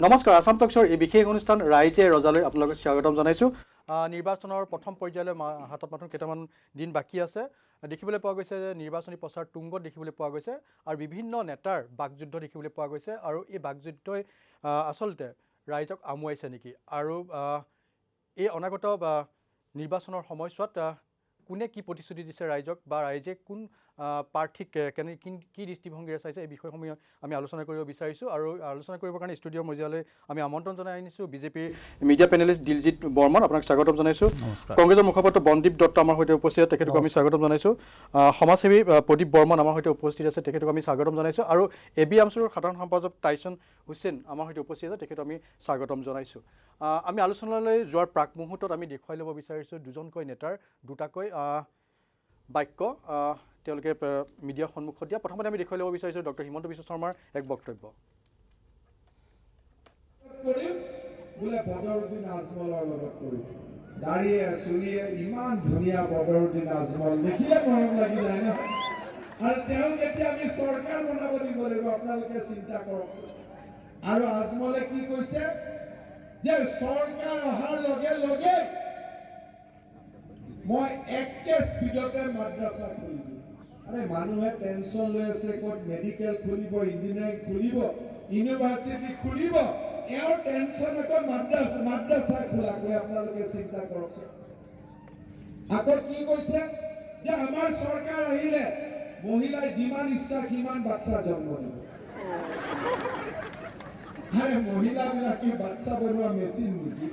নমস্কাৰ আসাম টক্সৰ এই বিশেষ অনুষ্ঠান ৰাইজে ৰজালৈ আপোনালোকক স্বাগতম জনাইছোঁ। নিৰ্বাচনৰ প্ৰথম পৰ্যায়লৈ হাতত মাত্ৰ কেইটামান দিন বাকী আছে। দেখিবলৈ পোৱা গৈছে যে নিৰ্বাচনী প্ৰচাৰ তুংগত দেখিবলৈ পোৱা গৈছে আৰু বিভিন্ন নেতাৰ বাকযুদ্ধ দেখিবলৈ পোৱা গৈছে আৰু এই বাকযুদ্ধই আচলতে ৰাইজক আমুৱাইছে নেকি আৰু এই অনাগত নিৰ্বাচনৰ সময়ছোৱাত কোনে কি প্ৰতিশ্ৰুতি দিছে ৰাইজক বা ৰাইজে কোন প্ৰাৰ্থীক কি দৃষ্টিভংগীৰে চাইছে এই বিষয়সমূহ আমি আলোচনা কৰিব বিচাৰিছোঁ আৰু আলোচনা কৰিবৰ কাৰণে ষ্টুডিঅ'ৰ মজিয়ালৈ আমি আমন্ত্ৰণ জনাই আনিছোঁ বিজেপিৰ মিডিয়া পেনেলিষ্ট দিলজিৎ বৰ্মন, আপোনাক স্বাগতম জনাইছোঁ। কংগ্ৰেছৰ মুখপাত্ৰ বনদীপ দত্ত আমাৰ সৈতে উপস্থিত, তেখেতক আমি স্বাগতম জনাইছোঁ। সমাজসেৱী প্ৰদীপ বৰ্মন আমাৰ সৈতে উপস্থিত আছে, তেখেতক আমি স্বাগতম জনাইছোঁ আৰু এবি আমচুৰ সাধাৰণ সম্পাদক টাইচন হুছেইন আমাৰ সৈতে উপস্থিত আছে, তেখেতক আমি স্বাগতম জনাইছোঁ। আমি আলোচনালৈ যোৱাৰ প্ৰাক মুহূৰ্তত আমি দেখুৱাই ল'ব বিচাৰিছোঁ দুজনকৈ নেতাৰ দুটাকৈ বাক্য তেওঁলোকে মিডিয়াৰ সন্মুখত দিয়া। প্ৰথমতে আমি দেখুৱাই ল'ব বিচাৰিছোঁ ডক্টৰ হিমন্ত বিশ্ব শৰ্মাৰ এক বক্তব্য। বদৰুদ্দিন আজমলৰ লগত কৰিম, দাড়িয়ে চুলিয়ে ইমান ধুনীয়া বদৰুদ্দিন আজমল দেখিলে মৰম লাগি যায় ন। আৰু তেওঁক এতিয়া আমি চৰকাৰ বনাব দিব লাগিব, আপোনালোকে চিন্তা কৰকচোন। আৰু আজমলে কি কৈছে যে চৰকাৰ অহাৰ লগে লগে মই একে স্পীডতে মাদ্ৰাছা খুলিম। আৰে মানুহে টেনশ্যন লৈ আছে, ক'ত মেডিকেল খুলিব, ইঞ্জিনিয়াৰিং খুলিব, ইউনিভাৰ্চিটি খুলিব, এওঁৰ টেনশ্যন আকৌ মাদ্ৰাছা খোলাকৈ। আপোনালোকে চিন্তা কৰকচোন। আকৌ কি কৈছে যে আমাৰ চৰকাৰ আহিলে মহিলাই যিমান ইচ্ছা সিমান বাচ্চা জন্ম দিব। আৰে মহিলাবিলাকে বাচ্চা বনোৱা মেচিন নেকি?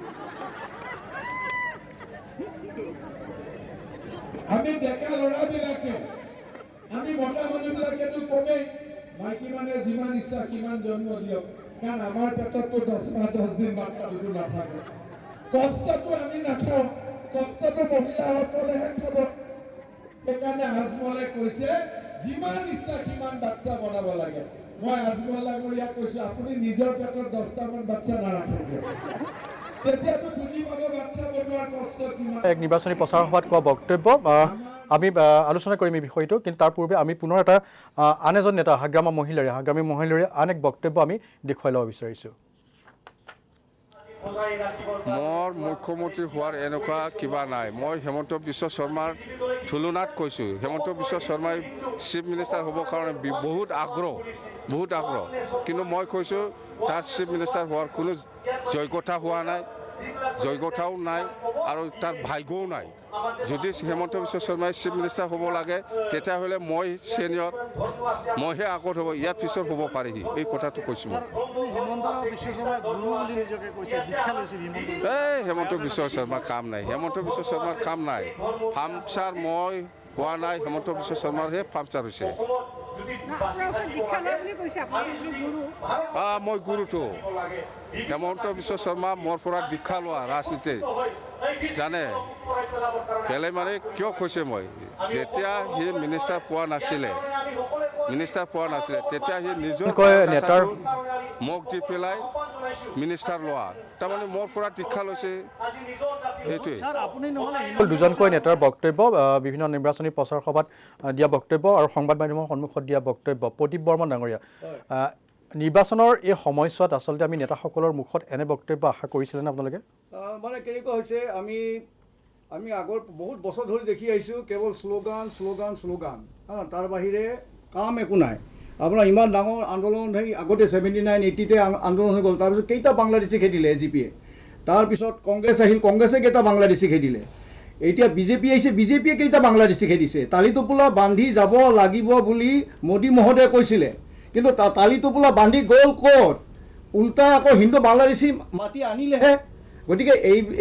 আমি ডেকা ল'ৰাবিলাকে, আমি মতা মানুহবিলাকেতো কমেই মাইকী মানুহে যিমান ইচ্ছা সিমান জন্ম দিয়ক, কাৰণ আমাৰ পেটততো 10 মাহ 10 দিন বাচ্চাটো নাথাকে। কষ্টটো আমি নাখাওঁ, কষ্টটো মহিলাসকলেহে খাব। সেইকাৰণে আজমলে কৈছে যিমান ইচ্ছা সিমান বাচ্চা বনাব লাগে। মই আজমল ডাঙৰীয়াক কৈছোঁ আপুনি নিজৰ পেটত 10টামান বাচ্চা নাৰাখিব, তেতিয়াতো বুজি পাব বাচ্চা বনোৱাৰ কষ্ট কিমান। এক নিৰ্বাচনী প্ৰচাৰ সভাত কোৱা বক্তব্য আমি আলোচনা কৰিম এই বিষয়টো, কিন্তু তাৰ পূৰ্বে আমি পুনৰ এটা আন এজন নেতা হাগ্ৰামী মহিলাৰে আন এক বক্তব্য আমি দেখুৱাই ল'ব বিচাৰিছোঁ। মোৰ মুখ্যমন্ত্ৰী হোৱাৰ এনেকুৱা কিবা নাই। মই হেমন্ত বিশ্ব শৰ্মাৰ তুলনাত কৈছোঁ, হেমন্ত বিশ্ব শৰ্মাই চিফ মিনিষ্টাৰ হ'বৰ কাৰণে বহুত আগ্ৰহ। কিন্তু মই কৈছোঁ তাৰ চিফ মিনিষ্টাৰ হোৱাৰ কোনো যোগ্যতা হোৱা নাই, যোগ্যতাও নাই আৰু তাৰ ভাগ্যও নাই। যদি হেমন্ত বিশ্ব শৰ্মাই চিফ মিনিষ্টাৰ হ'ব লাগে তেতিয়াহ'লে মই ছিনিয়ৰ, মইহে আগত হ'ব, ইয়াৰ পিছত হ'ব পাৰিহি, এই কথাটো কৈছোঁ মই। এই হেমন্ত বিশ্ব শৰ্মাৰ কাম নাই, হেমন্ত বিশ্ব শৰ্মাৰ কাম নাই। ফাৰ্মচাৰ মই হোৱা নাই, হেমন্ত বিশ্ব শৰ্মাৰহে ফাৰ্মচাৰ হৈছে। মই গুৰুটো হেমন্ত বিশ্ব শৰ্মা মোৰ পৰা দীক্ষা লোৱা ৰাজনীতি জানে কেলে মানে কিয় কৈছে। মই যেতিয়া সি মিনিষ্টাৰ পোৱা নাছিলে তেতিয়া সি নিজৰ নেতাৰ মোক দি পেলাই মিনিষ্টাৰ লোৱা, তাৰমানে মোৰ পৰা দীক্ষা লৈছে, সেইটোৱে। দুজনকৈ নেতাৰ বক্তব্য, বিভিন্ন নিৰ্বাচনী প্ৰচাৰ সভাত দিয়া বক্তব্য আৰু সংবাদ মাধ্যমৰ সন্মুখত দিয়া বক্তব্য। প্ৰদীপ বৰ্মন ডাঙৰীয়া, নিৰ্বাচনৰ এই সময়ছোৱাত আচলতে আমি নেতাসকলৰ মুখত এনে বক্তব্য আশা কৰিছিলেনে আপোনালোকে? মানে কেনেকুৱা হৈছে, আমি আগৰ বহুত বছৰ ধৰি দেখি আহিছোঁ কেৱল শ্লোগান, তাৰ বাহিৰে কাম একো নাই। আপোনাৰ ইমান ডাঙৰ আন্দোলন সেই আগতে 79, 80তে আন্দোলন হৈ গ'ল। তাৰপিছত কেইটা বাংলাদেশী খেদিলে এজিপিয়ে, তাৰপিছত কংগ্ৰেছ আহিল, কংগ্ৰেছে কেইটা বাংলাদেশী খেদিলে, এতিয়া বিজেপি আহিছে, বিজেপিয়ে কেইটা বাংলাদেশী খেদিছে। তালি টোপোলা বান্ধি যাব লাগিব বুলি মোদী মহোদয়ে কৈছিলে, কিন্তু তালি টোপোলা বান্ধি গ'ল ক'ত? উল্টা আকৌ হিন্দু বাংলাদেশী মাতি আনিলেহে। গতিকে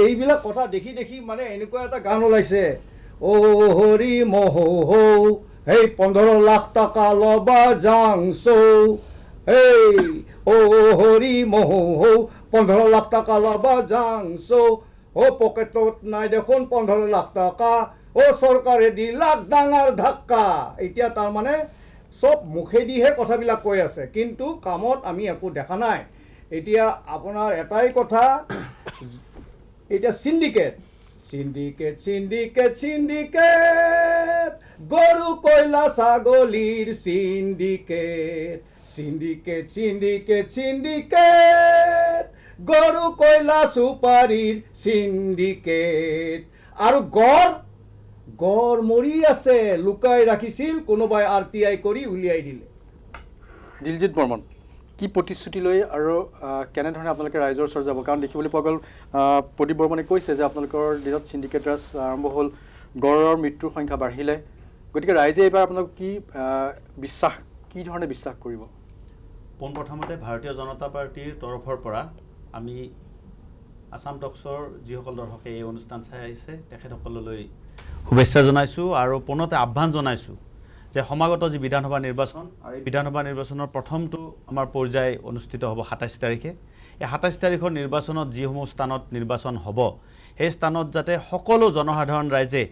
এইবিলাক কথা দেখি মানে এনেকুৱা এটা গান ওলাইছে, অ' হৰি মহৌ সেই 15 লাখ টকা ল'বা যাংচৌ, এই অ' হৰি মহৌ 15 লাখ টকা ল'বা যাংচৌ, অ' পকেটত নাই দেখোন 15 লাখ টকা, অ' চৰকাৰে দিলাক ডাঙৰ ধাক্কা। এতিয়া তাৰমানে চব মুখেদিহে কথাবিলাক কৈ আছে, কিন্তু কামত আমি একো দেখা নাই। এতিয়া আপোনাৰ এটাই কথা, এতিয়া চিণ্ডিকেট গৰু কয়লা ছাগলীৰ চিণ্ডিকেট গৰু কয়লা চুপাৰীৰ চিণ্ডিকেট আৰু গড় মৰি আছে লুকাই ৰাখিছিল কোনোবাই RTI কৰি উলিয়াই দিলে দিলজিৎ বৰ্মন কি প্ৰতিশ্ৰুতি লৈ আৰু কেনেধৰণে আপোনালোকে ৰাইজৰ ওচৰত যাব কাৰণ দেখিবলৈ পোৱা গ'ল প্ৰদীপ বৰ্মনে কৈছে যে আপোনালোকৰ দিনত চিণ্ডিকেট ৰাজ আৰম্ভ হ'ল গড়ৰ মৃত্যুৰ সংখ্যা বাঢ়িলে গতিকে ৰাইজে এইবাৰ আপোনালোক কি ধৰণে বিশ্বাস কৰিব পোনপ্ৰথমতে ভাৰতীয় জনতা পাৰ্টিৰ তৰফৰ পৰা আমি আসাম টক্সৰ যিসকল দৰ্শকে এই অনুষ্ঠান চাই আহিছে তেখেতসকললৈ শুভেচ্ছা জনাইছোঁ আৰু পুনতে আহ্বান জনাইছোঁ যে সমাগত যি বিধানসভা নিৰ্বাচন আৰু এই বিধানসভা নিৰ্বাচনৰ প্ৰথমটো আমাৰ পৰ্যায় অনুষ্ঠিত হ'ব ২৭ তাৰিখে এই ২৭ তাৰিখৰ নিৰ্বাচনত যিসমূহ স্থানত নিৰ্বাচন হ'ব সেই স্থানত যাতে সকলো জনসাধাৰণ ৰাইজে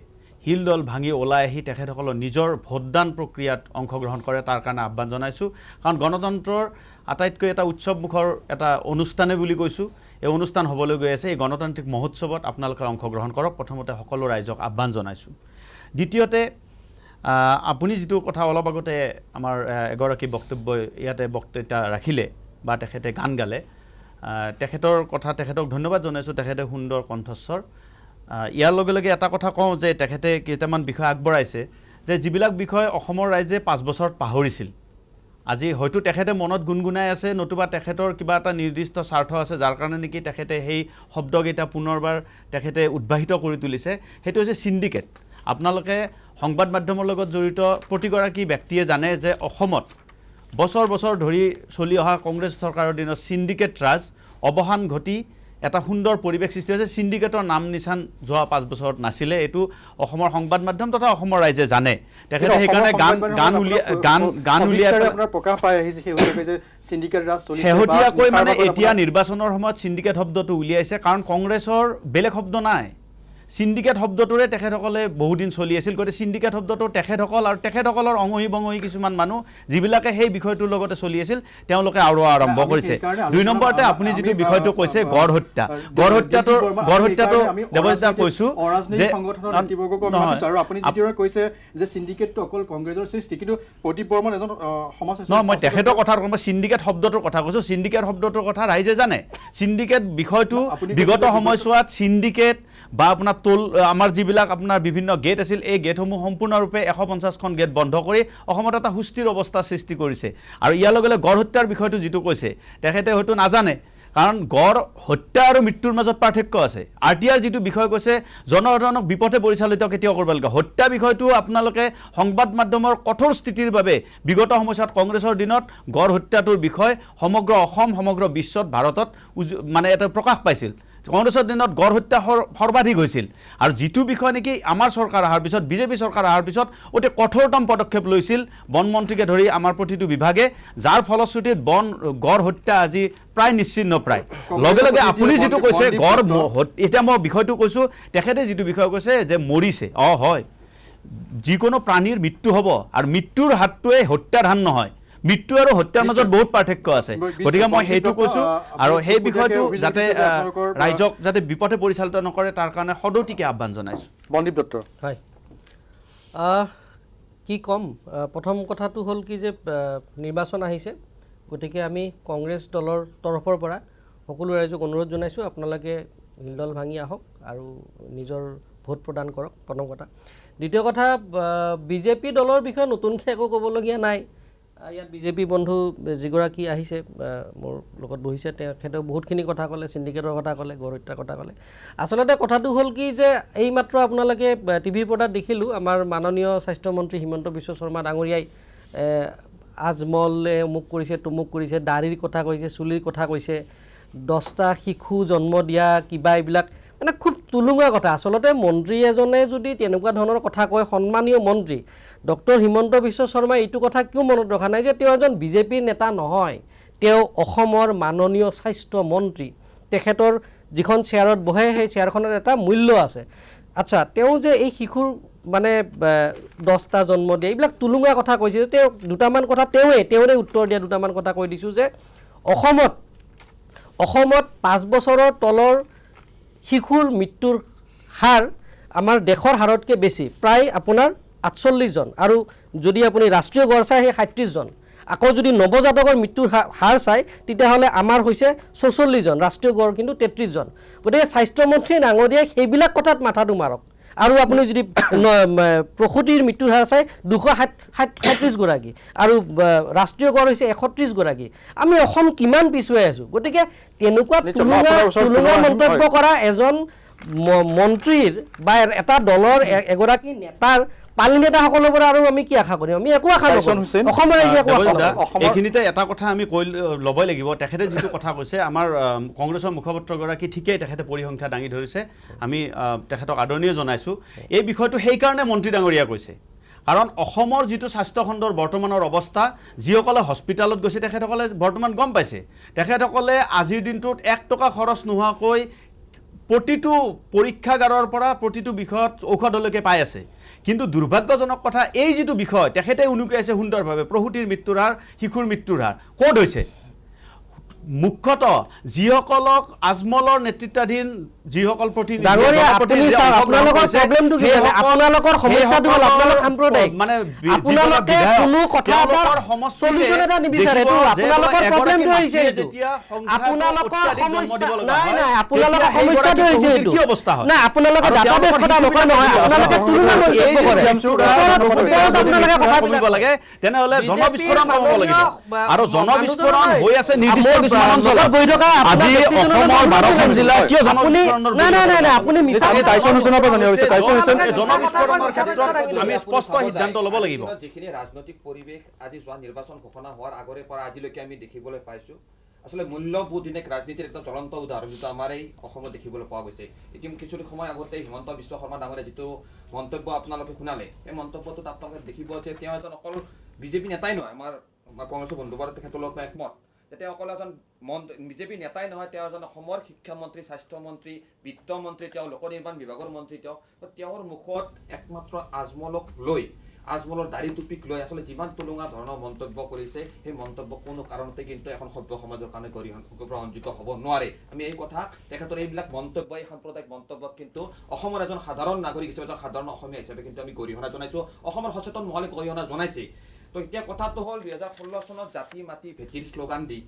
হিলদল ভাঙি ওলাই আহি তেখেতসকলৰ নিজৰ ভোটদান প্ৰক্ৰিয়াত অংশগ্ৰহণ কৰে তাৰ কাৰণে আহ্বান জনাইছোঁ কাৰণ গণতন্ত্ৰৰ আটাইতকৈ এটা উৎসৱমুখৰ এটা অনুষ্ঠানে বুলি কৈছোঁ এই অনুষ্ঠান হ'বলৈ গৈ আছে এই গণতান্ত্ৰিক মহোৎসৱত আপোনালোকে অংশগ্ৰহণ কৰক প্ৰথমতে সকলো ৰাইজক আহ্বান জনাইছোঁ দ্বিতীয়তে আপুনি যিটো কথা অলপ আগতে আমাৰ এগৰাকী বক্তব্য ইয়াতে বক্তৃতা ৰাখিলে বা তেখেতে গান গালে তেখেতৰ কথা তেখেতক ধন্যবাদ জনাইছোঁ তেখেতে সুন্দৰ কণ্ঠস্বৰ ইয়াৰ লগে লগে এটা কথা কওঁ যে তেখেতে কেইটামান বিষয় আগবঢ়াইছে যে যিবিলাক বিষয় অসমৰ ৰাইজে 5 বছৰত পাহৰিছিল আজি হয়তো তেখেতে মনত গুণগুণাই আছে নতুবা তেখেতৰ কিবা এটা নিৰ্দিষ্ট স্বাৰ্থ আছে যাৰ কাৰণে নেকি তেখেতে সেই শব্দকেইটা পুনৰবাৰ তেখেতে উদ্ভাসিত কৰি তুলিছে সেইটো হৈছে চিণ্ডিকেট আপোনালোকে সংবাদ মাধ্যমৰ লগত জড়িত প্ৰতিগৰাকী ব্যক্তিয়ে জানে যে অসমত বছৰ বছৰ ধৰি চলি অহা কংগ্ৰেছ চৰকাৰৰ দিনত চিণ্ডিকেট ৰাজ অৱসান ঘটি এটা সুন্দৰ পৰিৱেশ সৃষ্টি হৈছে চিণ্ডিকেটৰ নাম নিচান যোৱা 5 বছৰত নাছিলে এইটো অসমৰ সংবাদ মাধ্যম তথা অসমৰ ৰাইজে জানে তেখেতে সেইকাৰণে গান উলিয়াই আপোনাৰ প্ৰকাশ পাই আহিছে সেই যে চিণ্ডিকেট ৰাজ চলিছে শেহতীয়াকৈ মানে এতিয়া নিৰ্বাচনৰ সময়ত চিণ্ডিকেট শব্দটো উলিয়াইছে কাৰণ কংগ্ৰেছৰ বেলেগ শব্দ নাই চিণ্ডিকেট শব্দটোৰে তেখেতসকলে বহুদিন চলি আছিল গতিকে চিণ্ডিকেট শব্দটো তেখেতসকল আৰু তেখেতসকলৰ অঙহী বঙহী কিছুমান মানুহ যিবিলাকে সেই বিষয়টোৰ লগতে চলি আছিল তেওঁলোকে আৰু আৰম্ভ কৰিছে 2 নম্বৰতে আপুনি যিটো বিষয়টো কৈছে গড় হত্যাটো দেৱজিতা কৈছোঁ যে আৰু আপুনি যিটো কৈছে যে চিণ্ডিকেটটো অকল কংগ্ৰেছৰ সৃষ্টি কিন্তু প্ৰদীপ বৰ্মন এজন সমাজ নহয় মই তেখেতৰ কথা ক'ম চিণ্ডিকেট শব্দটোৰ কথা কৈছোঁ চিণ্ডিকেট শব্দটোৰ কথা ৰাইজে জানে চিণ্ডিকেট বিষয়টো বিগত সময়ছোৱাত চিণ্ডিকেট বা আপোনাৰ আমাৰ যিবিলাক আপোনাৰ বিভিন্ন গেট আছিল এই গেটসমূহ সম্পূৰ্ণৰূপে 150খন গেট বন্ধ কৰি অসমত এটা সুস্থিৰ অৱস্থা সৃষ্টি কৰিছে আৰু ইয়াৰ লগে লগে গড় হত্যাৰ বিষয়টো যিটো কৈছে তেখেতে হয়তো নাজানে কাৰণ গড় হত্যা আৰু মৃত্যুৰ মাজত পাৰ্থক্য আছে RTIৰ যিটো বিষয় কৈছে জনসাধাৰণক বিপথে পৰিচালিত কেতিয়াও কৰিব লাগে হত্যা বিষয়টো আপোনালোকে সংবাদ মাধ্যমৰ কঠোৰ স্থিতিৰ বাবে বিগত সময়ছোৱাত কংগ্ৰেছৰ দিনত গড় হত্যাটোৰ বিষয় সমগ্ৰ অসম সমগ্ৰ বিশ্বত ভাৰতত মানে এটা প্ৰকাশ পাইছিল কংগ্ৰেছৰ দিনত গড় হত্যা সৰ্বাধিক হৈছিল আৰু যিটো বিষয় নেকি আমাৰ চৰকাৰ অহাৰ পিছত বিজেপি চৰকাৰ অহাৰ পিছত অতি কঠোৰতম পদক্ষেপ লৈছিল বন মন্ত্ৰীকে ধৰি আমাৰ প্ৰতিটো বিভাগে যাৰ ফলশ্ৰুতিত গড় হত্যা আজি প্ৰায় নিশ্চিন্ন প্ৰায় লগে লগে আপুনি যিটো কৈছে গড় এতিয়া মই বিষয়টো কৈছোঁ তেখেতে যিটো বিষয় কৈছে যে মৰিছে হয় যিকোনো প্ৰাণীৰ মৃত্যু হ'ব আৰু মৃত্যুৰ হাতটোৱে হত্যাৰ ধান নহয় মৃত্যু আৰু হত্যাৰ মাজত বহুত পাৰ্থক্য আছে গতিকে মই সেইটো কৈছোঁ আৰু সেই বিষয়টো যাতে ৰাইজক যাতে বিপথে পৰিচালিত নকৰে তাৰ কাৰণে সদৌতিকে আহ্বান জনাইছোঁ বন্দীপ দত্ত হয় কি ক'ম প্ৰথম কথাটো হ'ল কি যে নিৰ্বাচন আহিছে গতিকে আমি কংগ্ৰেছ দলৰ তৰফৰ পৰা সকলো ৰাইজক অনুৰোধ জনাইছোঁ আপোনালোকে হিলদল ভাঙি আহক আৰু নিজৰ ভোট প্ৰদান কৰক প্ৰথম কথা দ্বিতীয় কথা বিজেপি দলৰ বিষয়ে নতুনকৈ একো ক'বলগীয়া নাই ইয়াত বিজেপি বন্ধু যিগৰাকী আহিছে মোৰ লগত বহিছে তেখেতেও বহুতখিনি কথা ক'লে চিণ্ডিকেটৰ কথা ক'লে গড় হত্যাৰ কথা ক'লে আচলতে কথাটো হ'ল কি যে এইমাত্ৰ আপোনালোকে টিভিৰ পৰ্দাত দেখিলোঁ আমাৰ মাননীয় স্বাস্থ্যমন্ত্ৰী হিমন্ত বিশ্ব শৰ্মা ডাঙৰীয়াই আজমলে অমুক কৰিছে তমুক কৰিছে দাড়িৰ কথা কৈছে চুলিৰ কথা কৈছে 10টা শিশু জন্ম দিয়া কিবা এইবিলাক মানে খুব তুলুঙা কথা আচলতে মন্ত্ৰী এজনে যদি তেনেকুৱা ধৰণৰ কথা কয় সন্মানীয় মন্ত্ৰী ডক্টৰ হিমন্ত বিশ্ব শৰ্মাই এইটো কথা কিয় মনত ৰখা নাই যে তেওঁ এজন বিজেপিৰ নেতা নহয় তেওঁ অসমৰ মাননীয় স্বাস্থ্য মন্ত্ৰী তেখেতৰ যিখন চেয়াৰত বহে সেই চেয়াৰখনৰ এটা মূল্য আছে আচ্ছা তেওঁ যে এই শিশুৰ মানে 10টা জন্ম দিয়ে এইবিলাক তুলুঙা কথা কৈছে তেওঁ দুটামান কথা তেওঁৰে উত্তৰ দিয়া দুটামান কথা কৈ দিছোঁ যে অসমত 5 বছৰৰ তলৰ শিশুৰ মৃত্যুৰ হাৰ আমাৰ দেশৰ হাৰতকৈ বেছি প্ৰায় আপোনাৰ 48 জন আৰু যদি আপুনি ৰাষ্ট্ৰীয় গড় চাই সেই 37 জন আকৌ যদি নৱজাতকৰ মৃত্যুৰ হাৰ চাই তেতিয়াহ'লে আমাৰ হৈছে ৪৪ জন, ৰাষ্ট্ৰীয় গড় কিন্তু ৩৩ জন। গতিকে স্বাস্থ্যমন্ত্ৰী ডাঙৰীয়াই সেইবিলাক কথাত মাথাটো মাৰক। আৰু আপুনি যদি প্ৰসূতিৰ মৃত্যুৰ হাৰ চাই ২৩৭ গৰাকী আৰু ৰাষ্ট্ৰীয় গড় হৈছে ৩১ গৰাকী। আমি অসম কিমান পিছুৱাই আছোঁ। গতিকে তেনেকুৱা তুলনা মন্তব্য কৰা এজন মন্ত্ৰীৰ বা এটা দলৰ এগৰাকী নেতাৰ পালি নেতাসকলৰ পৰা আৰু আমি কি আশা কৰিম? আমি একো আশা নকৰোঁ। অসমৰ ৰাইজে একো আশা নকৰে। এইখিনিতে এটা কথা আমি কৈ ল'বই লাগিব, তেখেতে যিটো কথা কৈছে আমাৰ কংগ্ৰেছৰ মুখপাত্ৰগৰাকী ঠিকেই তেখেতে পৰিসংখ্যা দাঙি ধৰিছে, আমি তেখেতক আদৰণীয় জনাইছোঁ। এই বিষয়টো সেইকাৰণে মন্ত্ৰী ডাঙৰীয়া কৈছে, কাৰণ অসমৰ যিটো স্বাস্থ্যখণ্ডৰ বৰ্তমানৰ অৱস্থা, যিসকলে হস্পিটেলত গৈছে তেখেতসকলে বৰ্তমান গম পাইছে। তেখেতসকলে আজিৰ দিনটোত ১ টকা খৰচ নোহোৱাকৈ প্ৰতিটো পৰীক্ষাগাৰৰ পৰা প্ৰতিটো বিষয়ত ঔষধলৈকে পাই আছে। কিন্তু দুৰ্ভাগ্যজনক কথা, এই যিটো বিষয় তেখেতে উনুকিয়াইছে সুন্দৰভাৱে, প্ৰসূতিৰ মৃত্যুৰ হাৰ, শিশুৰ মৃত্যুৰ হাৰ ক'ত হৈছে। মুখ্যতঃ যিসকলক আজমলৰ নেতৃত্বাধীন যিসকল প্ৰতিনিধি লাগে, তেনেহ'লে জনবিস্ফোৰণ কমাব লাগিব। আৰু জনবিস্ফোৰণ হৈ আছে নিৰ্দিষ্ট কিছুমান অঞ্চলত। আজি অসমৰ ১২খন জিলা কিয় জনবিস্ফোৰণৰ আমি স্পষ্ট সিদ্ধান্ত ল'ব লাগিব। যিখিনি ৰাজনৈতিক পৰিৱেশ আজি যোৱা নিৰ্বাচন ঘোষণা হোৱাৰ আগৰে পৰা আজিলৈকে আমি দেখিবলৈ পাইছোঁ, আসলে মূল্যবোধহীন ৰাজনীতিৰ একদম জ্বলন্ত উদাহৰণ যিটো আমাৰ এই অসমত দেখিবলৈ পোৱা গৈছে। এতিয়া কিছু সময় আগতে হিমন্ত বিশ্ব শৰ্মা ডাঙৰীয়া যিটো মন্তব্য আপোনালোকে শুনালে, সেই মন্তব্যটোত আপোনালোকে দেখিব যে তেওঁ এজন অকল বিজেপি নেতাই নহয়, আমাৰ কংগ্ৰেছৰ বন্ধুবৰ্গ তেখেতৰ লগত একমত যে তেওঁ অকল এজন বিজেপি নেতাই নহয়, তেওঁ এজন অসমৰ শিক্ষামন্ত্ৰী, স্বাস্থ্যমন্ত্ৰী, বিত্তমন্ত্ৰী, তেওঁ লোক নিৰ্মাণ বিভাগৰ মন্ত্ৰী। তেওঁৰ মুখত একমাত্ৰ আজমলক লৈ, আজমলৰ দাড়ি টুপিক লৈ আচলতে যিমান তুলুঙা ধৰণৰ মন্তব্য কৰিছে, সেই মন্তব্য কোনো কাৰণতে কিন্তু এখন সভ্য সমাজৰ কাৰণে গ্ৰহণযোগ্য হ'ব নোৱাৰে। আমি এই কথা তেখেতৰ এইবিলাক মন্তব্য, এই সাম্প্ৰদায়িক মন্তব্যক কিন্তু অসমৰ এজন সাধাৰণ নাগৰিক হিচাপে, এজন সাধাৰণ অসমীয়া হিচাপে কিন্তু আমি গৰিহণা জনাইছোঁ, অসমৰ সচেতন মহলে গৰিহণা জনাইছে। তো এতিয়া কথাটো হ'ল ২০১৬ চনত জাতি মাটি ভেটিৰ শ্লোগান দি,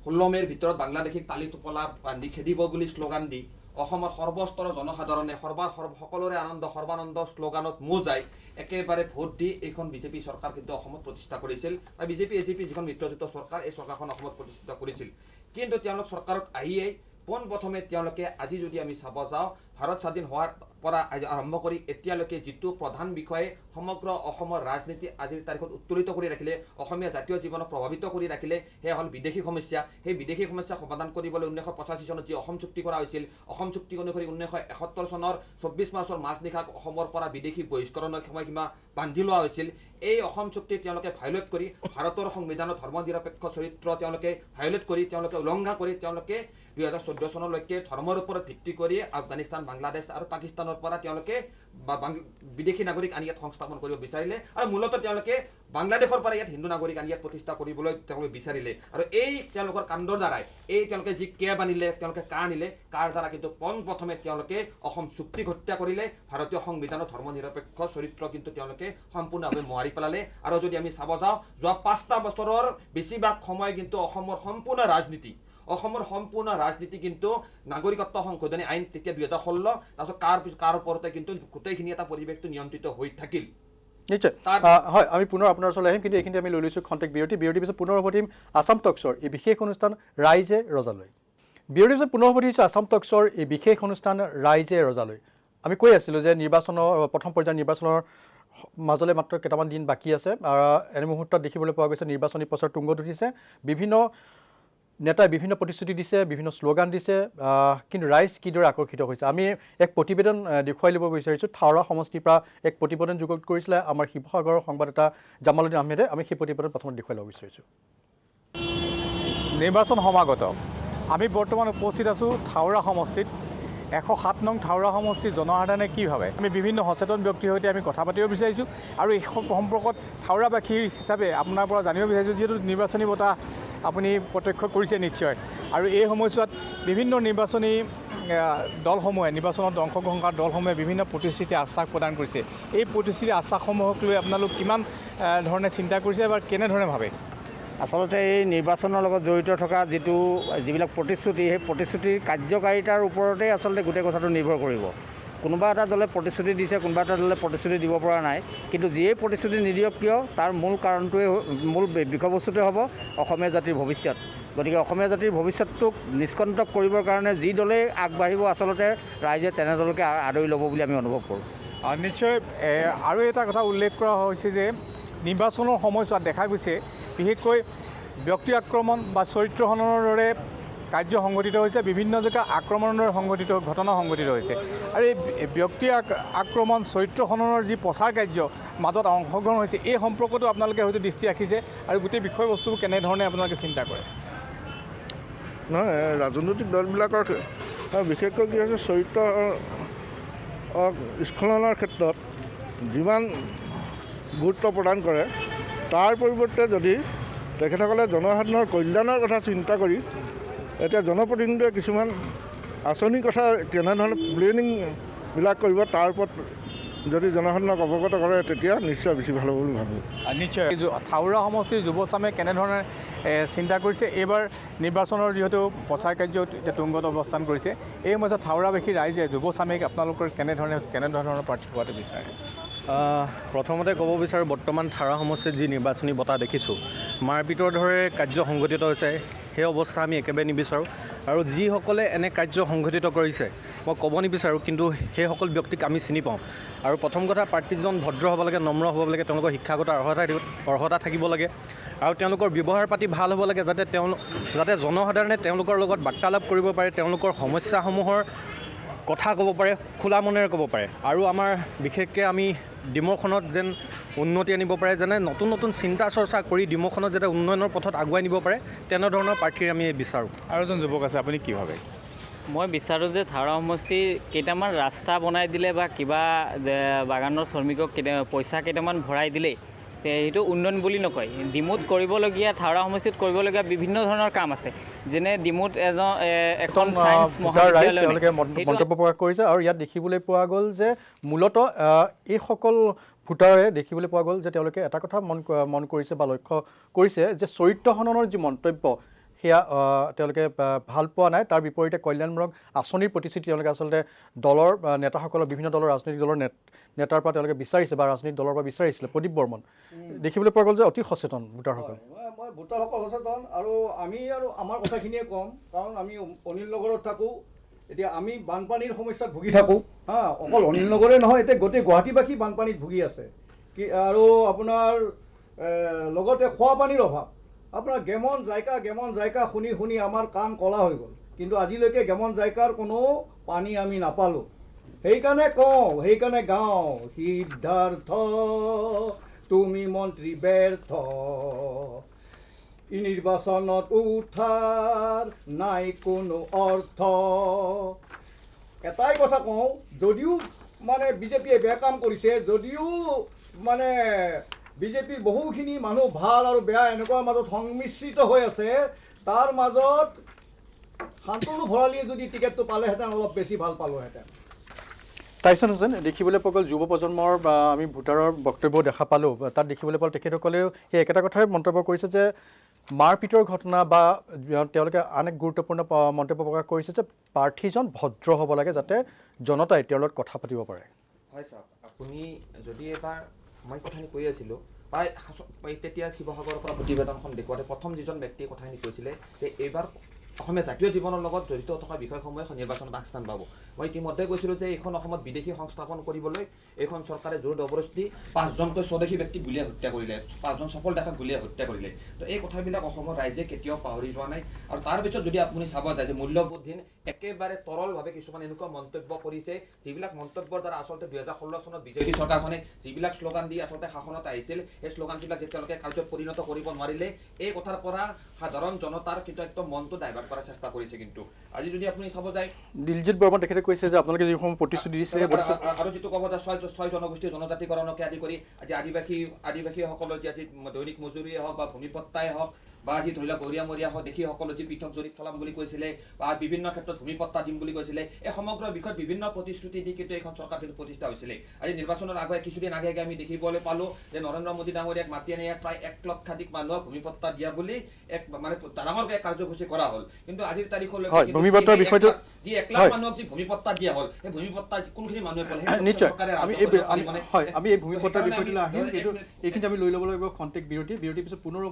১৬ মে'ৰ ভিতৰত বাংলাদেশীক তালি টোপলা বান্ধি খেদিব বুলি শ্লোগান দি অসমৰ সৰ্বস্তৰৰ জনসাধাৰণে সকলোৰে আনন্দ সৰ্বানন্দ শ্লোগানত মোজাই একেবাৰে ভোট দি এইখন বিজেপি চৰকাৰ কিন্তু অসমত প্ৰতিষ্ঠা কৰিছিল। আৰু বিজেপি এজিপি যিখন মিত্ৰজোঁটৰ চৰকাৰ, এই চৰকাৰখন অসমত প্ৰতিষ্ঠা কৰিছিল। কিন্তু তেওঁলোক চৰকাৰত আহিয়েই পোনপ্ৰথমে তেওঁলোকে আজি যদি আমি চাব যাওঁ, ভাৰত স্বাধীন হোৱাৰ পৰা আৰম্ভ কৰি এতিয়ালৈকে যিটো প্ৰধান বিষয়ে সমগ্ৰ অসমৰ ৰাজনীতি আজিৰ তাৰিখত উত্তোলিত কৰি ৰাখিলে, অসমীয়া জাতীয় জীৱনক প্ৰভাৱিত কৰি ৰাখিলে, সেয়া হ'ল বিদেশী সমস্যা। সেই বিদেশী সমস্যা সমাধান কৰিবলৈ ১৯৮৫ চনত যি অসম চুক্তি কৰা হৈছিল, অসম চুক্তি অনুসৰি ১৯৭১ চনৰ ২৪ মাৰ্চৰ মাজনিশা অসমৰ পৰা বিদেশী বহিষ্কৰণৰ সময়সীমা বান্ধি লোৱা হৈছিল। এই অসম চুক্তি তেওঁলোকে ভায়োলেট কৰি, ভাৰতৰ সংবিধানৰ ধৰ্ম নিৰপেক্ষ চৰিত্ৰ তেওঁলোকে ভায়োলেট কৰি, তেওঁলোকে উলংঘা কৰি, তেওঁলোকে ২০১৪ চনলৈকে ধৰ্মৰ ওপৰত ভিত্তি কৰি আফগানিস্তান, বাংলাদেশ আৰু পাকিস্তানৰ পৰা তেওঁলোকে বিদেশী নাগৰিক আনি ইয়াত সংস্থাপন কৰিব বিচাৰিলে। আৰু মূলতঃ তেওঁলোকে বাংলাদেশৰ পৰা ইয়াত হিন্দু নাগৰিক আনি ইয়াত প্ৰতিষ্ঠা কৰিবলৈ তেওঁলোকে বিচাৰিলে। আৰু এই তেওঁলোকৰ কাণ্ডৰ দ্বাৰাই, এই তেওঁলোকে যি কেব আনিলে, তেওঁলোকে কা আনিলে, কাৰ দ্বাৰা কিন্তু পোনপ্ৰথমে তেওঁলোকে অসম চুক্তিক হত্যা কৰিলে, ভাৰতীয় সংবিধানৰ ধৰ্ম নিৰপেক্ষ চৰিত্ৰ কিন্তু তেওঁলোকে সম্পূৰ্ণভাৱে মোহাৰি পেলালে। আৰু যদি আমি চাব যাওঁ, যোৱা ৫টা বছৰৰ বেছিভাগ সময় কিন্তু অসমৰ সম্পূৰ্ণ ৰাজনীতি কিন্তু নাগৰিকত্ব সংশোধনী আইন তেতিয়া ২০১৬, তাৰপিছত কাৰ ওপৰতে কিন্তু গোটেইখিনি এটা পৰিৱেশটো নিয়ন্ত্ৰিত হৈ থাকিল। নিশ্চয় হয়, আমি পুনৰ আপোনাৰ ওচৰলৈ আহিম, কিন্তু এইখিনিতে আমি লৈ লৈছোঁ খন্তেক বিৰতিৰ পিছত পুনৰ উভতিম আছাম টক্সৰ এই বিশেষ অনুষ্ঠান ৰাইজে ৰজালৈ। বিৰতিৰ পিছত পুনৰ উভতিছোঁ আছাম টক্সৰ এই বিশেষ অনুষ্ঠান ৰাইজে ৰজালৈ। আমি কৈ আছিলোঁ যে প্ৰথম পৰ্যায়ৰ নিৰ্বাচনৰ মাজলৈ মাত্ৰ কেইটামান দিন বাকী আছে। এনে মুহূৰ্তত দেখিবলৈ পোৱা গৈছে নিৰ্বাচনী প্ৰচাৰ তুংগত উঠিছে, বিভিন্ন নেতাই বিভিন্ন প্ৰতিশ্ৰুতি দিছে, বিভিন্ন শ্লোগান দিছে, কিন্তু ৰাইজ কিদৰে আকৰ্ষিত হৈছে আমি এক প্ৰতিবেদন দেখুৱাই ল'ব বিচাৰিছোঁ। থাওৰা সমষ্টিৰ পৰা এক প্ৰতিবেদন যুগুত কৰিছিলে আমাৰ শিৱসাগৰৰ সংবাদদাতা জামালুদ্দিন আহমেদে। আমি সেই প্ৰতিবেদন প্ৰথমতে দেখুৱাই ল'ব বিচাৰিছোঁ। নিৰ্বাচন সমাগত আমি বৰ্তমান উপস্থিত আছোঁ থাওৰা সমষ্টিত। ১০৭ নং থাওৰা সমষ্টিৰ জনসাধাৰণে কি ভাবে, আমি বিভিন্ন সচেতন ব্যক্তিৰ সৈতে আমি কথা পাতিব বিচাৰিছোঁ। আৰু এই সম্পৰ্কত থাওৰাবাসী হিচাপে আপোনাৰ পৰা জানিব বিচাৰিছোঁ, যিহেতু নিৰ্বাচনী বঁটা আপুনি প্ৰত্যক্ষ কৰিছে নিশ্চয়, আৰু এই সময়ছোৱাত বিভিন্ন নিৰ্বাচনী দলসমূহে, নিৰ্বাচনত অংশগ্ৰহণ কৰা দলসমূহে বিভিন্ন প্ৰতিশ্ৰুতি আশ্বাস প্ৰদান কৰিছে। এই প্ৰতিশ্ৰুতি আশ্বাসসমূহক লৈ আপোনালোক কিমান ধৰণে চিন্তা কৰিছে বা কেনেধৰণে ভাবে? আচলতে এই নিৰ্বাচনৰ লগত জড়িত থকা যিবিলাক প্ৰতিশ্ৰুতি, সেই প্ৰতিশ্ৰুতিৰ কাৰ্যকাৰিতাৰ ওপৰতেই আচলতে গোটেই কথাটো নিৰ্ভৰ কৰিব। কোনোবা এটা দলে প্ৰতিশ্ৰুতি দিছে, কোনোবা এটা দলে প্ৰতিশ্ৰুতি দিব পৰা নাই, কিন্তু যিয়েই প্ৰতিশ্ৰুতি নিদিয়ক কিয় তাৰ মূল কাৰণটোৱে মূল বিষয়বস্তুটোৱে হ'ব অসমীয়া জাতিৰ ভৱিষ্যত। গতিকে অসমীয়া জাতিৰ ভৱিষ্যতটোক নিষ্কণ্টক কৰিবৰ কাৰণে যি দলেই আগবাঢ়িব আচলতে ৰাইজে তেনে দলকে আদৰি ল'ব বুলি আমি অনুভৱ কৰোঁ। নিশ্চয় আৰু এটা কথা উল্লেখ কৰা হৈছে যে নিৰ্বাচনৰ সময়ছোৱাত দেখা গৈছে বিশেষকৈ ব্যক্তি আক্ৰমণ বা চৰিত্ৰ হননৰ দৰে কাৰ্য সংঘটিত হৈছে, বিভিন্ন জেগা আক্ৰমণৰ ঘটনা সংঘটিত হৈছে। আৰু এই ব্যক্তি আক্ৰমণ চৰিত্ৰ হননৰ যি প্ৰচাৰ কাৰ্য মাজত অংশগ্ৰহণ হৈছে, এই সম্পৰ্কতো আপোনালোকে হয়তো দৃষ্টি ৰাখিছে আৰু গোটেই বিষয়বস্তুবোৰ কেনেধৰণে আপোনালোকে চিন্তা কৰে? নহয়, ৰাজনৈতিক দলবিলাকৰ বিশেষকৈ কি হৈছে, চৰিত্ৰ স্খলনৰ ক্ষেত্ৰত যিমান গুৰুত্ব প্ৰদান কৰে, তাৰ পৰিৱৰ্তে যদি তেখেতসকলে জনসাধাৰণৰ কল্যাণৰ কথা চিন্তা কৰি এতিয়া জনপ্ৰতিনিধিয়ে কিছুমান আঁচনিৰ কথা কেনেধৰণে প্লেনিংবিলাক কৰিব তাৰ ওপৰত যদি জনসাধাৰণক অৱগত কৰে তেতিয়া নিশ্চয় বেছি ভাল হ'ব বুলি ভাবোঁ। নিশ্চয় থাউৰা সমষ্টিৰ যুৱচামে কেনেধৰণে চিন্তা কৰিছে এইবাৰ নিৰ্বাচনৰ যিহেতু প্ৰচাৰ কাৰ্য এতিয়া তুংগত অৱস্থান কৰিছে, এই মাজত থাউৰাবাসী ৰাইজে যুৱচামীক আপোনালোকৰ কেনেধৰণৰ প্ৰাৰ্থী হোৱাটো বিচাৰে? প্ৰথমতে ক'ব বিচাৰোঁ, বৰ্তমান থাৰা সমষ্টিত যি নিৰ্বাচনী বঁটা দেখিছোঁ, মাৰপিটৰ দৰে কাৰ্য সংঘটিত হৈছে, সেই অৱস্থা আমি একেবাৰে নিবিচাৰোঁ। আৰু যিসকলে এনে কাৰ্য সংঘটিত কৰিছে মই ক'ব নিবিচাৰোঁ, কিন্তু সেইসকল ব্যক্তিক আমি চিনি পাওঁ। আৰু প্ৰথম কথা, প্ৰাৰ্থীজন ভদ্ৰ হ'ব লাগে, নম্ৰ হ'ব লাগে, তেওঁলোকৰ শিক্ষাগত অৰ্হতা থাকিব লাগে আৰু তেওঁলোকৰ ব্যৱহাৰ পাতি ভাল হ'ব লাগে, যাতে জনসাধাৰণে তেওঁলোকৰ লগত বাৰ্তালাপ কৰিব পাৰে, তেওঁলোকৰ সমস্যাসমূহৰ কথা ক'ব পাৰে, খোলা মনেৰে ক'ব পাৰে। আৰু আমাৰ বিশেষকৈ আমি ডিমৌখনত যেন উন্নতি আনিব পাৰে, যেনে নতুন নতুন চিন্তা চৰ্চা কৰি ডিমৌখনত যাতে উন্নয়নৰ পথত আগুৱাই নিব পাৰে, তেনেধৰণৰ প্ৰাৰ্থী আমি বিচাৰোঁ। আৰু এজন যুৱক আছে, আপুনি কি ভাবে? মই বিচাৰোঁ যে থাউৰা সমষ্টি কেইটামান ৰাস্তা বনাই দিলে বা কিবা বাগানৰ শ্ৰমিকক পইচা কেইটামান ভৰাই দিলেই সেইটো উন্নয়ন বুলি নকয়। ডিমুত কৰিবলগীয়া, থাউৰা সমষ্টিত কৰিবলগীয়া বিভিন্ন ধৰণৰ কাম আছে, যেনে ডিমুত এখন ছায়েন্স মহাবিদ্যালয় মন্তব্য প্ৰকাশ কৰিছে। আৰু ইয়াত দেখিবলৈ পোৱা গ'ল যে মূলতঃ এইসকল ভোটাৰে দেখিবলৈ পোৱা গ'ল যে তেওঁলোকে এটা কথা মন কৰিছে বা লক্ষ্য কৰিছে যে চৰিত্ৰ হননৰ যি মন্তব্য সেয়া তেওঁলোকে ভাল পোৱা নাই, তাৰ বিপৰীতে কল্যাণমূলক আঁচনিৰ প্ৰতিশ্ৰুতি তেওঁলোকে আচলতে দলৰ নেতাসকলৰ, বিভিন্ন দলৰ ৰাজনৈতিক দলৰ নেতাৰ পৰা তেওঁলোকে বিচাৰিছে বা ৰাজনৈতিক দলৰ পৰা বিচাৰিছিলে। প্ৰদীপ বৰ্মন দেখিবলৈ পোৱা গ'ল যে অতি সচেতন ভোটাৰসকল। মই ভোটাৰসকল সচেতন, আৰু আমি আৰু আমাৰ কথাখিনিয়ে ক'ম, কাৰণ আমি অনিল নগৰত থাকোঁ। এতিয়া আমি বানপানীৰ সমস্যাত ভুগি থাকোঁ, অকল অনিল নগৰে নহয়, এতিয়া গোটেই গুৱাহাটীবাসী বানপানীত ভুগি আছে। আৰু আপোনাৰ লগতে খোৱা পানীৰ অভাৱ। আপোনাৰ গেমন জাইকা শুনি আমাৰ কাণ কলা হৈ গ'ল, কিন্তু আজিলৈকে গেমন জাইকাৰ কোনো পানী আমি নাপালোঁ। সেইকাৰণে গাওঁ, সিদ্ধাৰ্থ তুমি মন্ত্ৰী ব্যৰ্থ, নিৰ্বাচনত উঠাৰ নাই কোনো অৰ্থ। এটাই কথা কওঁ, যদিও মানে বিজেপিয়ে বেয়া কাম কৰিছে, যদিও মানে বিজেপিৰ বহুখিনি মানুহ ভাল আৰু বেয়া এনেকুৱা মাজত সংমিশ্ৰিত হৈ আছে, তাৰ মাজত শান্তনু ভৰালীয়ে যদি টিকেটটো পালেহেঁতেন অলপ বেছি ভাল পালোহেঁতেন। টাইছন হুছেইন দেখিবলৈ পোৱা গ'ল যুৱ প্ৰজন্মৰ বা আমি ভোটাৰৰ বক্তব্য দেখা পালোঁ, তাত দেখিবলৈ পালোঁ তেখেতসকলেও সেই একেটা কথাই মন্তব্য কৰিছে যে মাৰপিটৰ ঘটনা বা তেওঁলোকে আন এক গুৰুত্বপূৰ্ণ মন্তব্য প্ৰকাশ কৰিছে যে প্ৰাৰ্থীজন ভদ্ৰ হ'ব লাগে, যাতে জনতাই তেওঁৰ লগত কথা পাতিব পাৰে। হয় ছাৰ, আপুনি যদি এবাৰ মই কথাখিনি কৈ আছিলোঁ, প্ৰায় তেতিয়া শিৱসাগৰৰ পৰা প্ৰতিবেদনখন দেখুৱাতে প্ৰথম যিজন ব্যক্তিয়ে কথাখিনি কৈছিলে যে এইবাৰ অসমীয়া জাতীয় জীৱনৰ লগত জড়িত থকা বিষয়সমূহে নিৰ্বাচনত আগস্থান পাব। মই ইতিমধ্যে কৈছিলোঁ যে এইখন অসমত বিদেশী সংস্থাপন কৰিবলৈ এইখন চৰকাৰে জোৰ জবৰদস্তি 5জনকৈ স্বদেশী ব্যক্তিক গুলীয়াই হত্যা কৰিলে, 5জন সফল দেখাক গুলীয়াই হত্যা কৰিলে। তো এই কথাবিলাক অসমৰ ৰাইজে কেতিয়াও পাহৰি যোৱা নাই। আৰু তাৰ পিছত যদি আপুনি চাব যায় যে মূল্যবোধহীন একেবাৰে তৰলভাৱে কিছুমান এনেকুৱা মন্তব্য কৰিছে, যিবিলাক মন্তব্যৰ দ্বাৰা আচলতে 2016 চনত বিজেপি চৰকাৰখনে যিবিলাক শ্লোগান দি আচলতে শাসনত আহিছিল, সেই শ্লোগানবিলাক যে তেওঁলোকে কাৰ্যত পৰিণত কৰিব নোৱাৰিলে, এই কথাৰ পৰা সাধাৰণ জনতাৰ কিন্তু একদম মনটো ডাইভাৰ্ট কৰাৰ চেষ্টা কৰিছে। কিন্তু আজি যদি আপুনি চাব যায়, দিলজিৎ বৰ্মন তেখেতে কৈছে যে আপোনালোকে যিসমূহ প্ৰতিশ্ৰুতি দিছে আৰু যিটো ক'ব যে ছয় জনগোষ্ঠীৰ জনজাতিকৰণকে আদি কৰি আজি আদিবাসীসকলৰ যে আজি দৈনিক মজুৰিয়ে হওক বা ভূমিপট্টাই হওক বা আজি ধৰি লওক গৰিয়ামৰীয়া দেখি সকলো যি পৃথক জৰীপ চলাম বুলি কৈছিলে বা বিভিন্ন ক্ষেত্ৰত ভূমিপট্টা দিম বুলি কৈছিলে এই সমগ্ৰ বিষয়ত বিভিন্ন প্ৰতিশ্ৰুতি দি কিন্তু এইখন চৰকাৰ কিন্তু প্ৰতিষ্ঠা হৈছিলে আজি নিৰ্বাচনৰ আগে কিছুদিন আগে আমি দেখিবলৈ পালো যে নৰেন্দ্ৰ মোদী ডাঙৰীয়াক মাতি আনি প্ৰায় 1 লক্ষাধিক মানুহক ভূমিপট্টা দিয়া বুলি এক মানে ডাঙৰকৈ কাৰ্যসূচী কৰা হ'ল কিন্তু আজিৰ তাৰিখলৈকে ভূমিপট্টাৰ বিষয়টো যি 1 লাখ মানুহক যি ভূমিপট্টা দিয়া হ'ল এই ভূমিপট্টা কোনখিনি মানুহে পালে নিশ্চয় আমি এই ভূমিপট্টাৰ বিষয়টোলৈ আহিম এইখিনি আমি লৈ ল'ব লাগিব খন্তেক বিৰতিৰ পিছত পুনৰ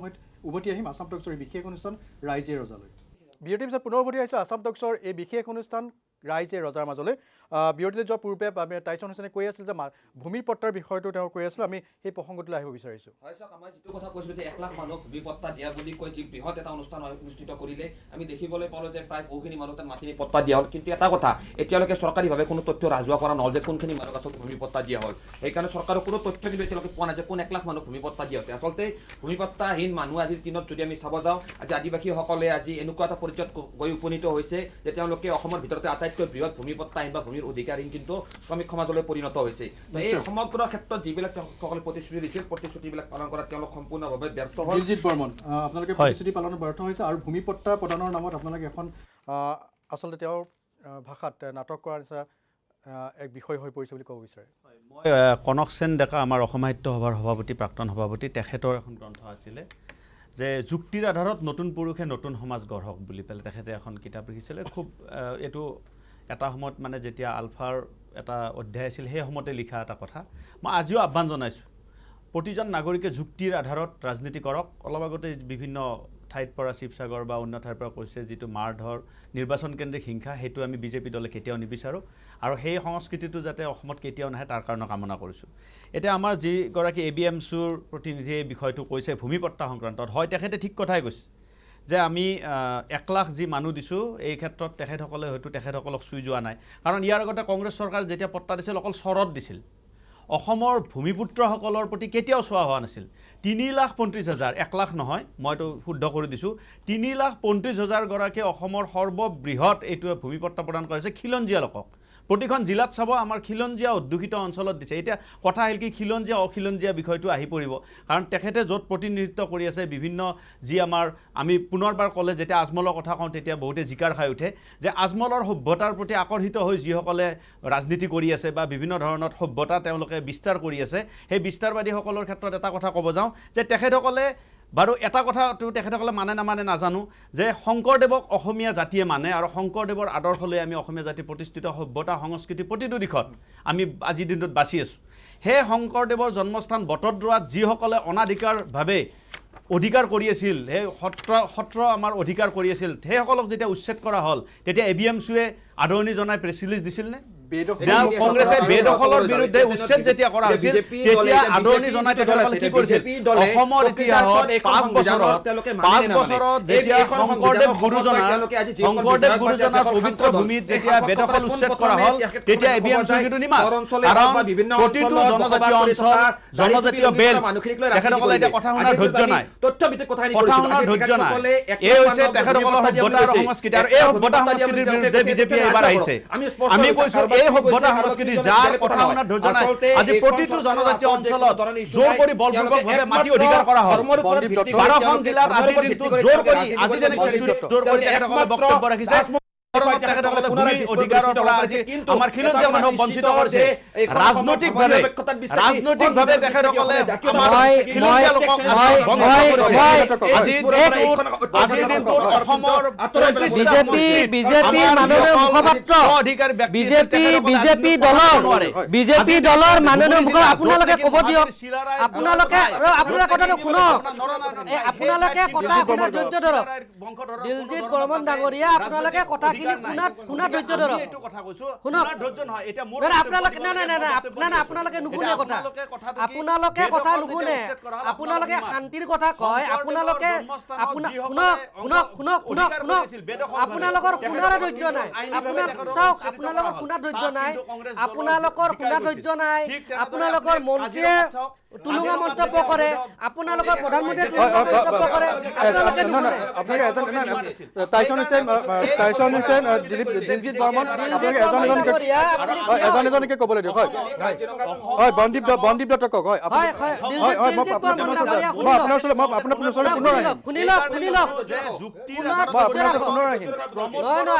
উভতি আহিম আসাম টক্সৰ এই বিশেষ অনুষ্ঠান ৰাইজে ৰজালৈ বিৰতিৰ পিছত পুনৰ উভতি আহিছোঁ আসাম টক্সৰ এই বিশেষ অনুষ্ঠান ৰাইজে ৰজাৰ মাজলৈ বিৰতিলৈ যোৱাৰ পূৰ্বে আমি টাইচন হুছেইনে কৈ আছিল যে ভূমিৰ পট্টাৰ বিষয়টো তেওঁ কৈ আছিল আমি সেই প্ৰসংগটোলৈ আহিব বিচাৰিছোঁ হয় চাওক আমাৰ যিটো কথা কৈছিলোঁ যে 1 লাখ মানুহক ভূমিপট্টা দিয়া বুলি কৈ যি বৃহৎ এটা অনুষ্ঠান অনুষ্ঠিত কৰিলে আমি দেখিবলৈ পালোঁ যে প্ৰায় বহুখিনি মানুহ তাত মাটিৰ পট্টা দিয়া হ'ল কিন্তু এটা কথা এতিয়ালৈকে চৰকাৰীভাৱে কোনো তথ্য ৰাজহুৱা কৰা নহ'ল যে কোনখিনি মানুহক আচলতে ভূমিপট্টা দিয়া হ'ল সেইকাৰণে চৰকাৰৰ কোনো তথ্য কিন্তু এতিয়ালৈকে পোৱা নাই যে কোন 1 লাখ মানুহক ভূমিপট্টা দিয়া হৈছে আচলতে ভূমিপট্টাহীন মানুহ আজিৰ দিনত যদি আমি চাব যাওঁ আজি আদিবাসীসকলে আজি এনেকুৱা এটা পৰ্যায়ত গৈ উপনীত হৈছে যে তেওঁলোকে অসমৰ ভিতৰতে আটাইতকৈ বৃহৎ ভূমিপট্টাহীন বা ভূমিৰ অধিকাৰহীন কিন্তু শ্ৰমিক সমাজলৈ পৰিণত হৈছে এই সমগ্ৰ ক্ষেত্ৰত যিবিলাক সকলে প্ৰতিশ্ৰুতি দিছিল প্ৰতিশ্ৰুতিবিলাক পালন কৰাত তেওঁলোক সম্পূৰ্ণভাৱে ব্যৰ্থ হ'ল দিলজিৎ বৰ্মন আপোনালোকে প্ৰতিশ্ৰুতি পালনত ব্যৰ্থ হৈছে আৰু ভূমিপট্টা প্ৰদানৰ নামত আপোনালোকে এখন আচলতে তেওঁৰ ভাষাত নাটক কৰাৰ নিচিনা এক বিষয় হৈ পৰিছে বুলি ক'ব বিচাৰে মই কনক সেন ডেকা আমাৰ অসম সাহিত্য সভাৰ সভাপতি প্ৰাক্তন সভাপতি তেখেতৰ এখন গ্ৰন্থ আছিলে যে যুক্তিৰ আধাৰত নতুন পুৰুষে নতুন সমাজ গঢ়ক বুলি পেলাই তেখেতে এখন কিতাপ লিখিছিলে খুব এইটো এটা সময়ত মানে যেতিয়া আলফাৰ এটা অধ্যায় আছিল সেই সময়তে লিখা এটা কথা মই আজিও আহ্বান জনাইছোঁ প্ৰতিজন নাগৰিকে যুক্তিৰ আধাৰত ৰাজনীতি কৰক অলপ আগতে বিভিন্ন ঠাইৰ পৰা শিৱসাগৰ বা অন্য ঠাইৰ পৰা কৈছে যিটো মাৰধৰ নিৰ্বাচন কেন্দ্ৰিক হিংসা সেইটো আমি বিজেপি দলে কেতিয়াও নিবিচাৰোঁ আৰু সেই সংস্কৃতিটো যাতে অসমত কেতিয়াও নাহে তাৰ কাৰণে কামনা কৰিছোঁ এতিয়া আমাৰ যিগৰাকী ABMCৰ প্ৰতিনিধিয়ে এই বিষয়টো কৈছে ভূমিপট্টা সংক্ৰান্তত হয় তেখেতে ঠিক কথাই কৈছে যে আমি 1 লাখ যি মানুহ দিছোঁ এই ক্ষেত্ৰত তেখেতসকলে হয়তো তেখেতসকলক চুই যোৱা নাই কাৰণ ইয়াৰ আগতে কংগ্ৰেছ চৰকাৰ যেতিয়া পট্টা দিছিল অকল চৰত দিছিল অসমৰ ভূমিপুত্ৰসকলৰ প্ৰতি কেতিয়াও চোৱা হোৱা নাছিল 3,35,000 1 লাখ নহয় মইতো শুদ্ধ কৰি দিছোঁ 3,35,000 গৰাকী অসমৰ সৰ্ববৃহৎ এইটো ভূমিপট্টা প্ৰদান কৰিছে খিলঞ্জীয়া লোকক প্ৰতিখন জিলাত চাব আমাৰ খিলঞ্জীয়া অধ্যুষিত অঞ্চলত দিছে এতিয়া কথা আহিল কি খিলঞ্জীয়া অখিলঞ্জীয়া বিষয়টো আহি পৰিব কাৰণ তেখেতে য'ত প্ৰতিনিধিত্ব কৰি আছে বিভিন্ন যি আমাৰ আমি পুনৰবাৰ ক'লে যেতিয়া আজমলৰ কথা কওঁ তেতিয়া বহুতে জিকাৰ খাই উঠে যে আজমলৰ সভ্যতাৰ প্ৰতি আকৰ্ষিত হৈ যিসকলে ৰাজনীতি কৰি আছে বা বিভিন্ন ধৰণৰ সভ্যতা তেওঁলোকে বিস্তাৰ কৰি আছে সেই বিস্তাৰবাদীসকলৰ ক্ষেত্ৰত এটা কথা ক'ব যাওঁ যে তেখেতসকলে বাৰু এটা কথাটো তেখেতসকলে মানে নামানে নাজানো যে শংকৰদেৱক অসমীয়া জাতিয়ে মানে আৰু শংকৰদেৱৰ আদৰ্শ লৈ আমি অসমীয়া জাতি প্ৰতিষ্ঠিত সভ্যতা সংস্কৃতি প্ৰতিটো দিশত আমি আজিৰ দিনটোত বাছি আছোঁ সেই শংকৰদেৱৰ জন্মস্থান বটদ্ৰৱাত যিসকলে অনাধিকাৰভাৱে অধিকাৰ কৰি আছিল সেই সত্ৰ আমাৰ অধিকাৰ কৰি আছিল সেইসকলক যেতিয়া উচ্ছেদ কৰা হ'ল তেতিয়া ABMCয়ে আদৰণি জনাই প্ৰেছ ৰিলিজ দিছিলনে কংগ্ৰেছে বেদখলৰ বিৰুদ্ধে উচ্ছেদ যেতিয়া কৰা হৈছিল তেতিয়া আদৰণি জনাই তেখেতসকলে কি কৰিছিল অসমৰ ইতিহাসত 5 বছৰত যেতিয়া শংকৰদেৱ গুৰুজনাৰ পবিত্ৰ ভূমিত যেতিয়া বেদখল উচ্ছেদ কৰা হ'ল তেতিয়া ABMC কিন্তু নিমাত কাৰণ প্ৰতিটো জনজাতীয় অঞ্চল জনজাতীয় বেল তেখেতসকলে এতিয়া কথা শুনাৰ ধৈৰ্য নাই কথা শুনাৰ ধৈৰ্য নাই এই হৈছে তেখেতসকলৰ সভ্যতা আৰু সংস্কৃতি আৰু এই সভ্যতা সংস্কৃতিৰ বিৰুদ্ধে বিজেপি এইবাৰ আহিছে আমি কৈছোঁ এই সভ্যতা সংস্কৃতি যাৰ কথা শুনাৰ ধৈৰ্য নাই আজি প্ৰতিটো জনজাতীয় অঞ্চলত জোৰ কৰি বলপূৰ্বকভাৱে মাটি অধিকাৰ কৰা হ'ল 12খন জিলাত আজিৰ দিনটোত জোৰ কৰি আজি যেনেকৈ জোৰ কৰি তেখেতসকলে বক্তব্য ৰাখিছে তেখেতসকলে ভূমি অধিকাৰৰ পৰা আজি আমাৰ খিলঞ্জীয়া মানুহক বঞ্চিত কৰিছে ৰাজনৈতিকভাৱে তেখেতসকলে খিলঞ্জীয়া লোকক আজিৰ দিনটোত অসমৰ বিজেপি দলৰ মাননীয় মুখ আপোনালোকে ক'ব দিয়ক আপোনালোকে কথাটো শুনক আপোনালোকে কথা শুনাৰ ধৈৰ্য ধৰক দিলজিৎ বৰ্মন ডাঙৰীয়া আপোনালোকে কথা শুনা ধৈৰ্য ধৰক আপোনালোকে নুশুনে কথা আপোনালোকে কথা নুশুনে আপোনালোকে শান্তিৰ কথা কয় আপোনালোকে আপোনালোকৰ শুনাৰ ধৈৰ্য নাই চাওক আপোনালোকৰ শুনাৰ ধৈৰ্য নাই আপোনালোকৰ শুনাৰ ধৈৰ্য নাই আপোনালোকৰ মন্ত্ৰীয়ে তুলুঙা মন্তব্য কৰে, আপোনালোকৰ প্ৰধানমন্ত্ৰীয়ে তুলুঙা মন্তব্য কৰে, আপোনালোকে নুশুনে। টাইছন হুছেইন, দিলজিৎ বৰ্মন, আপোনালোকে এজন এজনকে ক'বলৈ দিয়ক। হয় বনদীপ দত্ত কওক। হয় মই আপোনাৰ ওচৰলৈ পুনৰ আহিম। শুনি লওক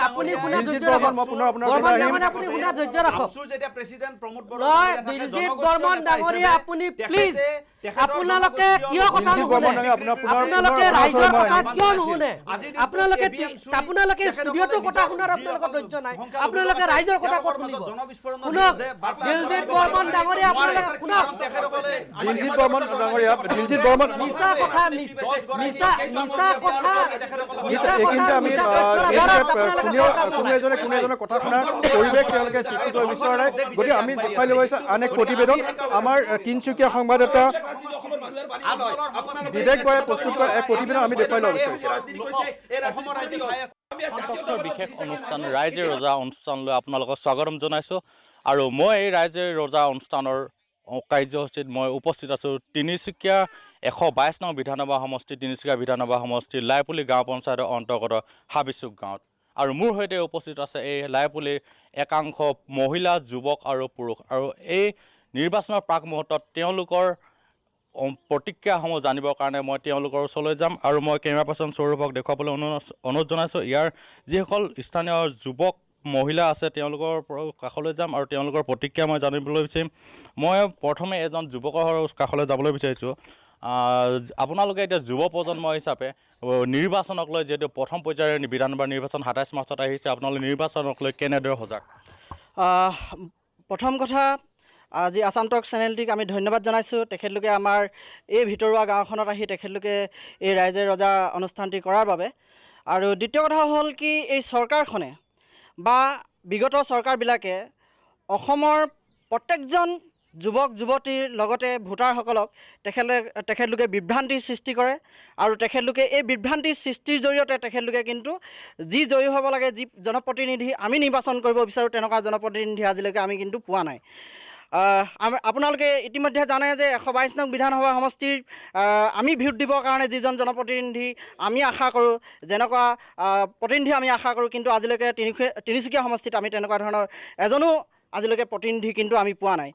আপুনি শুনা ধৈৰ্য ৰাখক। আপুনি শুনা ধৈৰ্য ৰাখক। দিলজিৎ বৰ্মন ডাঙৰীয়া আপুনি প্লিজ, আপোনালোকে কিয় কথা নুশুনে? আপোনালোকে ৰাইজৰ কথা কিয় নুশুনে? আপোনালোকে ষ্টুডিঅ'টোৰ কথা শুনাৰ আপোনালোকৰ ধৈৰ্য নাই, আপোনালোকে ৰাইজৰ কথা ক'ত শুনিব? শুনক দিলজিৎ বৰ্মন ডাঙৰীয়া, আপোনালোকে শুনক। দিলজিৎ বৰ্মন ডাঙৰীয়া, মিছা কথা এইখিনিতে আমি কোনো এজনে কথা শুনাৰ পৰিৱেশ তেওঁলোকে সৃষ্টি কৰিব বিচৰা নাই। গতিকে আমি দেখুৱাই ল'ব বিচাৰিছোঁ আন এক প্ৰতিবেদন। আমাৰ তিনিচুকীয়া সংবাদদাতা বিবেক বৰাই প্ৰস্তুত কৰা এক প্ৰতিবেদন আমি দেখুৱাই ল'ব বিচাৰিছোঁ। বিশেষ অনুষ্ঠান ৰাইজে ৰজা অনুষ্ঠানলৈ আপোনালোকক স্বাগতম জনাইছোঁ। আৰু মই এই ৰাইজে ৰজা অনুষ্ঠানৰ কাৰ্যসূচীত মই উপস্থিত আছোঁ তিনিচুকীয়া 122 নং বিধানসভা সমষ্টি, তিনিচুকীয়া বিধানসভা সমষ্টিৰ লাইপুলি গাঁও পঞ্চায়তৰ অন্তৰ্গত হাবিচুক গাঁৱত। আৰু মোৰ সৈতে উপস্থিত আছে এই লাইপুলিৰ একাংশ মহিলা, যুৱক আৰু পুৰুষ। আৰু এই নিৰ্বাচনৰ প্ৰাক মুহূৰ্তত তেওঁলোকৰ প্ৰতিক্ৰিয়াসমূহ জানিবৰ কাৰণে মই তেওঁলোকৰ ওচৰলৈ যাম। আৰু মই কেমেৰা পাৰ্চন সৌৰভক দেখুৱাবলৈ অনুৰোধ জনাইছোঁ। ইয়াৰ যিসকল স্থানীয় যুৱক মহিলা আছে তেওঁলোকৰ কাষলৈ যাম আৰু তেওঁলোকৰ প্ৰতিক্ৰিয়া মই জানিবলৈ বিচাৰিম। মই প্ৰথমে এজন যুৱকৰ কাষলৈ যাবলৈ বিচাৰিছোঁ। আপোনালোকে এতিয়া যুৱ প্ৰজন্ম হিচাপে নিৰ্বাচনক লৈ যিহেতু প্ৰথম পৰ্যায়ৰ বিধানসভা নিৰ্বাচন 27 মাৰ্চত আহিছে, আপোনালোকে নিৰ্বাচনক লৈ কেনেদৰে সজাগ? প্ৰথম কথা, আজি আছাম টক চেনেলটিক আমি ধন্যবাদ জনাইছোঁ। তেখেতলোকে আমাৰ এই ভিতৰুৱা গাঁওখনত আহি তেখেতলোকে এই ৰাইজে ৰজা অনুষ্ঠানটি কৰাৰ বাবে। আৰু দ্বিতীয় কথা হ'ল কি, এই চৰকাৰখনে বা বিগত চৰকাৰবিলাকে অসমৰ প্ৰত্যেকজন যুৱক যুৱতীৰ লগতে ভোটাৰসকলক তেখেতলোকে বিভ্ৰান্তিৰ সৃষ্টি কৰে। আৰু তেখেতলোকে এই বিভ্ৰান্তিৰ সৃষ্টিৰ জৰিয়তে তেখেতলোকে কিন্তু যি জয়ী হ'ব লাগে, যি জনপ্ৰতিনিধি আমি নিৰ্বাচন কৰিব বিচাৰোঁ, তেনেকুৱা জনপ্ৰতিনিধি আজিলৈকে আমি কিন্তু পোৱা নাই। আপোনালোকে ইতিমধ্যে জানে যে 122 নং বিধানসভা সমষ্টিৰ আমি ভোট দিবৰ কাৰণে যিজন জনপ্ৰতিনিধি আমি আশা কৰোঁ, যেনেকুৱা প্ৰতিনিধি আমি আশা কৰোঁ, কিন্তু আজিলৈকে তিনিচুকীয়া সমষ্টিত আমি তেনেকুৱা ধৰণৰ এজনো আজিলৈকে প্ৰতিনিধি কিন্তু আমি পোৱা নাই।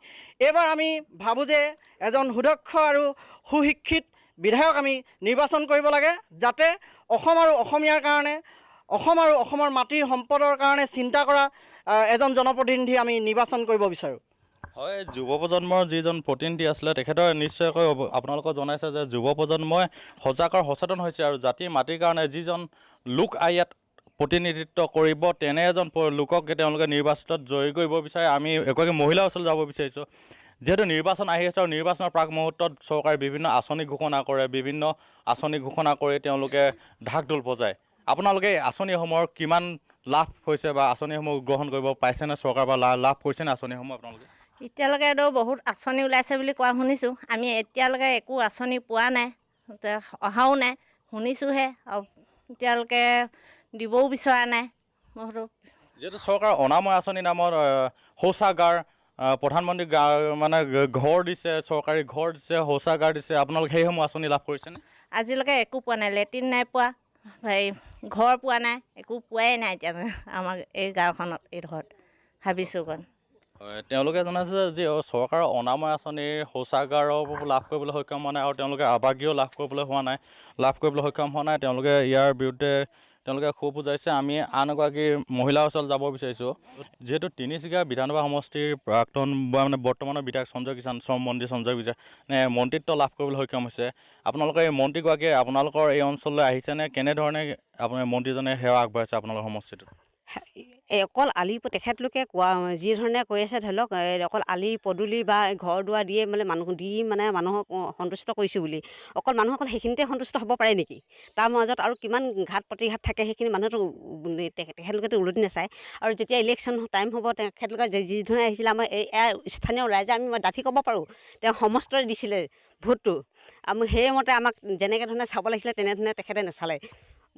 এইবাৰ আমি ভাবোঁ যে এজন সুদক্ষ আৰু সুশিক্ষিত বিধায়ক আমি নিৰ্বাচন কৰিব লাগে, যাতে অসম আৰু অসমীয়াৰ কাৰণে, অসম আৰু অসমৰ মাটিৰ সম্পদৰ কাৰণে চিন্তা কৰা এজন জনপ্ৰতিনিধি আমি নিৰ্বাচন কৰিব বিচাৰোঁ। হয়, যুৱ প্ৰজন্মৰ যিজন প্ৰতিনিধি আছিলে তেখেতৰ নিশ্চয়কৈ আপোনালোকক জনাইছে যে যুৱ প্ৰজন্মই সজাগ আৰু সচেতন হৈছে। আৰু জাতি মাটিৰ কাৰণে যিজন লোক ইয়াত প্ৰতিনিধিত্ব কৰিব, তেনে এজন লোকক তেওঁলোকে নিৰ্বাচিতত জয়ী কৰিব বিচাৰে। আমি এগৰাকী মহিলাৰ ওচৰলৈ যাব বিচাৰিছোঁ। যিহেতু নিৰ্বাচন আহি আছে আৰু নিৰ্বাচনৰ প্ৰাক মুহূৰ্তত চৰকাৰে বিভিন্ন আঁচনি ঘোষণা কৰে, বিভিন্ন আঁচনি ঘোষণা কৰি তেওঁলোকে ঢাক ঢোল বজায়। আপোনালোকে আঁচনিসমূহৰ কিমান লাভ হৈছে বা আঁচনিসমূহ গ্ৰহণ কৰিব পাইছেনে? চৰকাৰৰ পৰা লাভ কৰিছেনে আঁচনিসমূহ আপোনালোকে? এতিয়ালৈকেতো বহুত আঁচনি ওলাইছে বুলি কোৱা শুনিছোঁ। আমি এতিয়ালৈকে একো আঁচনি পোৱা নাই, অহাও নাই, শুনিছোঁহে। আৰু এতিয়ালৈকে দিবও বিচৰা নাই। যিহেতু চৰকাৰৰ অনাময় আঁচনি নামত শৌচাগাৰ, প্ৰধানমন্ত্ৰী মানে ঘৰ দিছে, চৰকাৰী ঘৰ দিছে, শৌচাগাৰ দিছে, আপোনালোকে সেইসমূহ আঁচনি লাভ কৰিছেনে? আজিলৈকে একো পোৱা নাই, লেট্ৰিন নাই পোৱা, ঘৰ পোৱা নাই, একো পোৱাই নাই এতিয়া আমাৰ এই গাঁওখনত, এই ঘৰত হাবিচুকত। হয়, তেওঁলোকে জনাইছে যে চৰকাৰৰ অনাময় আঁচনিৰ শৌচাগাৰো লাভ কৰিবলৈ সক্ষম হোৱা নাই আৰু তেওঁলোকে আৱাসগৃহ লাভ কৰিবলৈ সক্ষম হোৱা নাই। তেওঁলোকে ইয়াৰ বিৰুদ্ধে তেওঁলোকে ক্ষোভ বুজাইছে। আমি আন এগৰাকী মহিলাৰ ওচৰত যাব বিচাৰিছোঁ। যিহেতু তিনিচুকীয়া বিধানসভা সমষ্টিৰ প্ৰাক্তন মানে বৰ্তমানৰ বিধায়ক সঞ্জয় কিষাণ, মন্ত্ৰী সঞ্জয় কিষাণ মন্ত্ৰীত্ব লাভ কৰিবলৈ সক্ষম হৈছে। আপোনালোকে এই মন্ত্ৰীগৰাকীয়ে আপোনালোকৰ এই অঞ্চললৈ আহিছেনে? কেনেধৰণে আপোনাৰ মন্ত্ৰীজনে সেৱা আগবঢ়াইছে আপোনালোকৰ সমষ্টিটোত? অকল আলি তেখেতলোকে কোৱা যিধৰণে কৈ আছে, ধৰি লওক অকল আলি পদূলি বা ঘৰ দুৱাৰ দিয়ে মানুহক সন্তুষ্ট কৰিছোঁ বুলি, অকল সেইখিনিতে সন্তুষ্ট হ'ব পাৰে নেকি? তাৰ মাজত আৰু কিমান ঘাট প্ৰতিঘাট থাকে, সেইখিনি মানুহতো তেখেতলোকেতো উলটি নাচায়। আৰু যেতিয়া ইলেকশ্যন টাইম হ'ব, তেখেতলোকে যিধৰণে আহিছিলে, আমাৰ স্থানীয় ৰাইজে আমি ডাঠি ক'ব পাৰোঁ, তেওঁ সমস্তৰে দিছিলে ভোটটো। আমি সেইমতে আমাক যেনেকৈ ধৰণে চাব লাগিছিলে তেনেধৰণে তেখেতে নাচালে।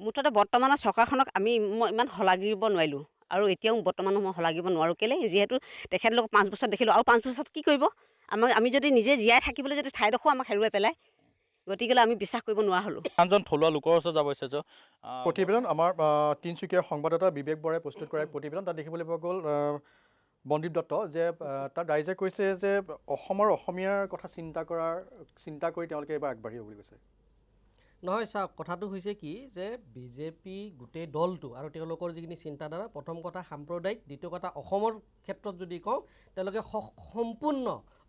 মুঠতে বৰ্তমানৰ চৰকাৰখনক মই ইমান শলাগিব নোৱাৰিলোঁ, আৰু এতিয়াও বৰ্তমান মই শলাগিব নোৱাৰোঁ। কেলৈ? যিহেতু তেখেতলোকক 5 বছৰ দেখিলোঁ, আৰু 5 বছৰত কি কৰিব? আমি যদি নিজে জীয়াই থাকিবলৈ যদি ঠাইডোখৰ আমাক হেৰুৱাই পেলায়, গতিকেলৈ আমি বিশ্বাস কৰিব নোৱাৰা হ'লোঁ। আনজন থলুৱা লোকৰ ওচৰত যাব বিচাৰিছোঁ। প্ৰতিবেদন আমাৰ তিনিচুকীয়াৰ সংবাদদাতা বিবেক বৰাই প্ৰস্তুত কৰা প্ৰতিবেদন। তাত দেখিবলৈ পোৱা গ'ল বন্দীপ দত্ত যে তাত ৰাইজে কৈছে যে অসমৰ অসমীয়াৰ কথা চিন্তা কৰি তেওঁলোকে এইবাৰ আগবাঢ়িব বুলি কৈছে। নহয় চাওক, কথাটো হৈছে কি যে বিজেপি গোটেই দলটো আৰু তেওঁলোকৰ যিখিনি চিন্তাধাৰা, প্ৰথম কথা সাম্প্ৰদায়িক, দ্বিতীয় কথা অসমৰ ক্ষেত্ৰত যদি কওঁ তেওঁলোকে সম্পূৰ্ণ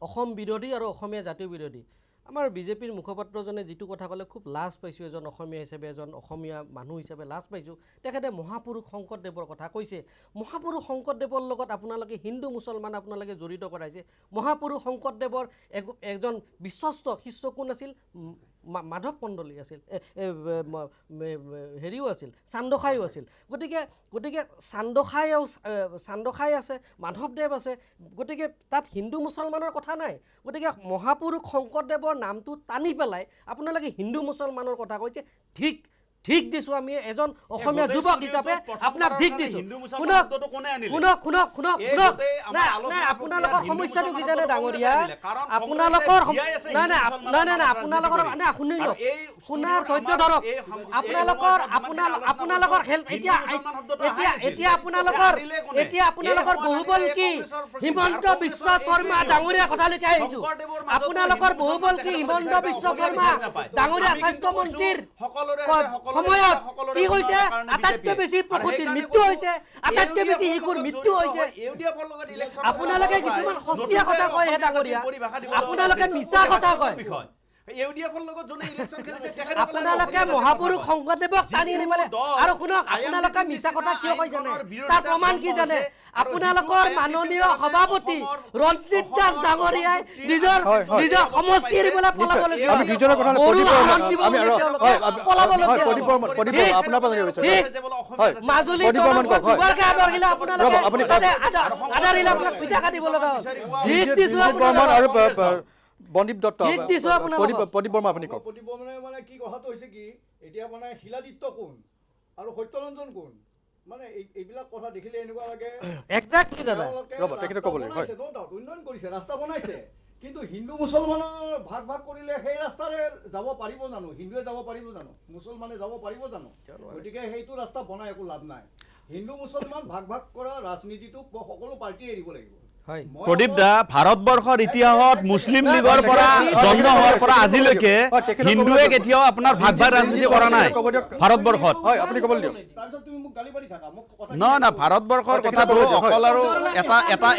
অসম বিৰোধী আৰু অসমীয়া জাতীয় বিৰোধী। আমাৰ বিজেপিৰ মুখপাত্ৰজনে যিটো কথা ক'লে খুব লাজ পাইছোঁ, এজন অসমীয়া হিচাপে, এজন অসমীয়া মানুহ হিচাপে লাজ পাইছোঁ। তেখেতে মহাপুৰুষ শংকৰদেৱৰ কথা কৈছে। মহাপুৰুষ শংকৰদেৱৰ লগত আপোনালোকে হিন্দু মুছলমান আপোনালোকে জড়িত কৰাইছে। মহাপুৰুষ শংকৰদেৱৰ এজন বিশ্বস্ত শিষ্য কোন আছিল? মাধৱ কন্দলী আছিল, হেৰিও আছিল, চান্দখাইও আছিল। গতিকে চান্দখাই আছে, মাধৱদেৱ আছে। গতিকে তাত হিন্দু মুছলমানৰ কথা নাই। গতিকে মহাপুৰুষ শংকৰদেৱৰ নামটো টানি পেলাই আপোনালোকে হিন্দু মুছলমানৰ কথা কৈছে। ঠিক দিছোঁ, আমি এজন অসমীয়া যুৱক হিচাপে আপোনাক ঠিক দিছোঁ। আপোনালোকৰ সমস্যাটো কি জানে ডাঙৰীয়া? আপোনালোকৰ শুনি লওক, শুনাৰ ধৈৰ্য ধৰক। আপোনালোকৰ খেল এতিয়া আপোনালোকৰ বহুবল কি হিমন্ত বিশ্ব শৰ্মা ডাঙৰীয়া কথালৈকে আহিছোঁ। আপোনালোকৰ বহুবল কি হিমন্ত বিশ্ব শৰ্মা ডাঙৰীয়া স্বাস্থ্যমন্ত্ৰীৰ সময়ত কি হৈছে? আটাইতকৈ বেছি প্ৰসূতিৰ মৃত্যু হৈছে, আটাইতকৈ বেছি শিশুৰ মৃত্যু হৈছে। আপোনালোকে কিছুমান সঁচীয়া কথা কয় হে ডাঙৰীয়া, আপোনালোকে মিছা কথা কয়। আপোনালোকে মহাপুৰুষ শংকৰদেৱক টানি আনিবলৈ আৰু শুনক, আপোনালোকে মিছা কথা কিয় কয় জানে? তাৰ প্ৰমাণ কি জানে? আপোনালোকৰ মাননীয় সভাপতি ৰঞ্জিত দাস ডাঙৰীয়াই নিজৰ সমষ্টি এৰিবলৈ পলাবলগীয়া মাজুলী বন্দীপ দত্ত, প্ৰদীপ বৰ্মা আপুনি কওক। প্ৰদীপ বৰ্মাই মানে কি কথাটো হৈছে কি, এতিয়া মানে শিলাদিত্য কোন আৰু সত্যৰঞ্জন কোন, মানে এইবিলাক কথা দেখিলে এনেকুৱা লাগে উন্নয়ন কৰিছে, ৰাস্তা বনাইছে, কিন্তু হিন্দু মুছলমানৰ ভাগ কৰিলে সেই ৰাস্তাৰে যাব পাৰিব জানো? হিন্দুৱে যাব পাৰিব জানো? মুছলমানে যাব পাৰিব জানো? গতিকে সেইটো ৰাস্তা বনাই একো লাভ নাই। হিন্দু মুছলমান ভাগ কৰা ৰাজনীতিটো সকলো পাৰ্টিয়ে এৰিব লাগিব। প্ৰদীপ দা, ভাৰতবৰ্ষৰ ইতিহাসত মুছলিম লীগৰ পৰা জন্ম হোৱাৰ পৰা আজিলৈকে হিন্দুৱে কেতিয়াও আপোনাৰ ভাগ ৰাজনীতি কৰা নাই ভাৰতবৰ্ষত। নহয়, ভাৰতবৰ্ষৰ কথাটো অকল আৰু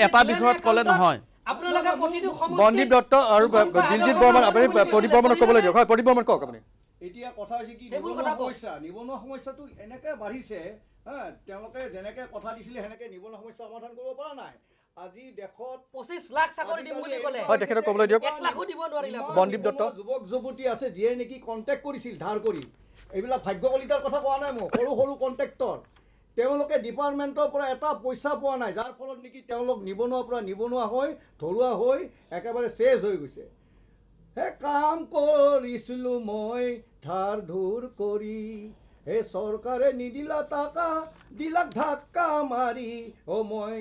এটা বিষয়ত ক'লে নহয়। বন্দীপ দত্ত আৰু দিলজিৎ বৰ্মন, আপুনি প্ৰদীপ বৰ্মনক ক'বলৈ দিয়ক। হয়, প্ৰদীপ বৰ্মন কওক আপুনি। এতিয়া কথা হৈছে কি, নিবনুৱা সমস্যাটো এনেকৈ বাঢ়িছে, তেওঁলোকে যেনেকৈ কথা দিছিলে সেনেকৈ নিবনুৱা সমস্যা সমাধান কৰিব পৰা নাই। আজি দেশত 25 লাখ চাকৰি দিম বুলি ক'লে, হয় তেখেতক ক'বলৈ দিয়ক। 1 লাখো দিব নোৱাৰিলে। বন্দীপ দত্ত, যুৱক যুৱতী আছে যিয়ে নেকি কণ্টেক্ট কৰিছিল ধাৰ কৰি, এইবিলাক ভাগ্য কলিতাৰ কথা কোৱা নাই মই, সৰু কণ্টেক্টৰ, তেওঁলোকে ডিপাৰ্টমেণ্টৰ পৰা এটা পইচা পোৱা নাই, যাৰ ফলত নেকি তেওঁলোক নিবনুৱাৰ পৰা নিবনুৱা হৈ ধৰুৱা হৈ একেবাৰে চেজ হৈ গৈছে। হে কাম কৰিছিলোঁ মই ধাৰ ধুৰ কৰি, হে চৰকাৰে নিদিলা টাকা, দিলাক ধাক্কা মাৰি, মই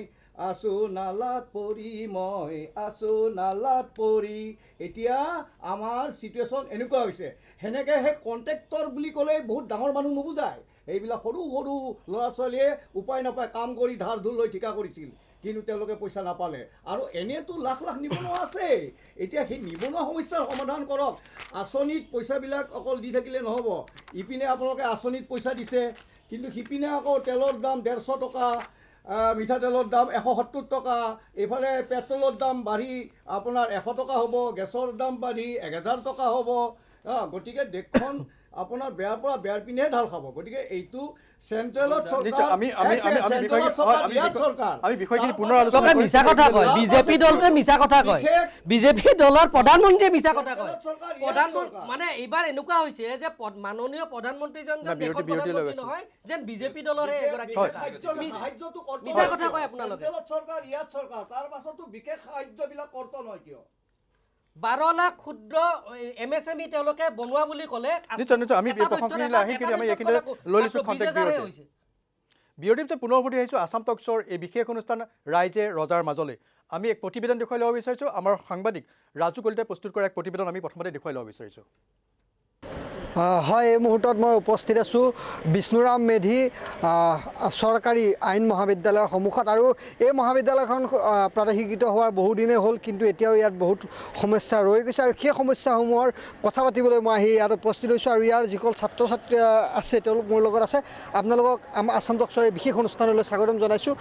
আছো নালাত পৰি, মই আছো নালাত পৰি। এতিয়া আমাৰ চিটুৱেশ্যন এনেকুৱা হৈছে, সেনেকৈ সেই কণ্ট্ৰেক্টৰ বুলি ক'লে বহুত ডাঙৰ মানুহ নুবুজায়, এইবিলাক সৰু ল'ৰা ছোৱালীয়ে উপায় নাপায় কাম কৰি ধাৰ ধুৰ লৈ ঠিকা কৰিছিল, কিন্তু তেওঁলোকে পইচা নাপালে। আৰু এনেতো লাখ নিবনুৱা আছে। এতিয়া সেই নিবনুৱা সমস্যাৰ সমাধান কৰক। আঁচনিত পইচাবিলাক অকল দি থাকিলে নহ'ব। ইপিনে আপোনালোকে আঁচনিত পইচা দিছে, কিন্তু সিপিনে আকৌ তেলৰ দাম 150 টকা, মিঠাতেলৰ দাম 170 টকা, এইফালে পেট্ৰলৰ দাম বাঢ়ি আপোনাৰ 100 টকা হ'ব, গেছৰ দাম বাঢ়ি 1000 টকা হ'ব। গতিকে দেশখন আপোনাৰ বেয়াৰ পৰা বেয়াৰ পিনেহে ঢাল খাব। গতিকে এইটো চেণ্ট্ৰেলত মিছা কথা কয়, বিজেপি দলটোৱে মিছা কথা কয়, বিজেপি দলৰ প্ৰধানমন্ত্ৰীয়ে মিছা কথা কয়। মানে এইবাৰ এনেকুৱা হৈছে যে মাননীয় প্ৰধানমন্ত্ৰীজন নহয়, যেন বিজেপি দলৰে এগৰাকী মিছা কথা কয় আপোনালোকে। চৰকাৰ ইয়াত চৰকাৰ, তাৰ পাছতো বিশেষ সাহায্যবিলাক কৰ্ত নহয় কিয়? 12 লাখ ক্ষুদ্ৰ MSME তেওঁলোকে বনোৱা বুলি ক'লে। বিৰতিৰ পিছত পুনৰ উভতি আহিছোঁ আছাম টক্সৰ এই বিশেষ অনুষ্ঠান ৰাইজে ৰজাৰ মাজলৈ। আমি এক প্ৰতিবেদন দেখুৱাই ল'ব বিচাৰিছোঁ। আমাৰ সাংবাদিক ৰাজু কলিতাই প্ৰস্তুত কৰা এক প্ৰতিবেদন আমি প্ৰথমতে দেখুৱাই ল'ব বিচাৰিছোঁ। হয়, এই মুহূৰ্তত মই উপস্থিত আছোঁ বিষ্ণুৰাম মেধি চৰকাৰী আইন মহাবিদ্যালয়ৰ সন্মুখত। আৰু এই মহাবিদ্যালয়খন প্ৰাদেশিকৃত হোৱাৰ বহুদিনেই হ'ল, কিন্তু এতিয়াও ইয়াত বহুত সমস্যা ৰৈ গৈছে আৰু সেই সমস্যাসমূহৰ কথা পাতিবলৈ মই আহি ইয়াত উপস্থিত হৈছোঁ। আৰু ইয়াৰ যিসকল ছাত্ৰ ছাত্ৰী আছে তেওঁলোক মোৰ লগত আছে। আপোনালোকক আমাৰ আছাম টক্সৰ এই বিশেষ অনুষ্ঠানলৈ স্বাগতম জনাইছোঁ।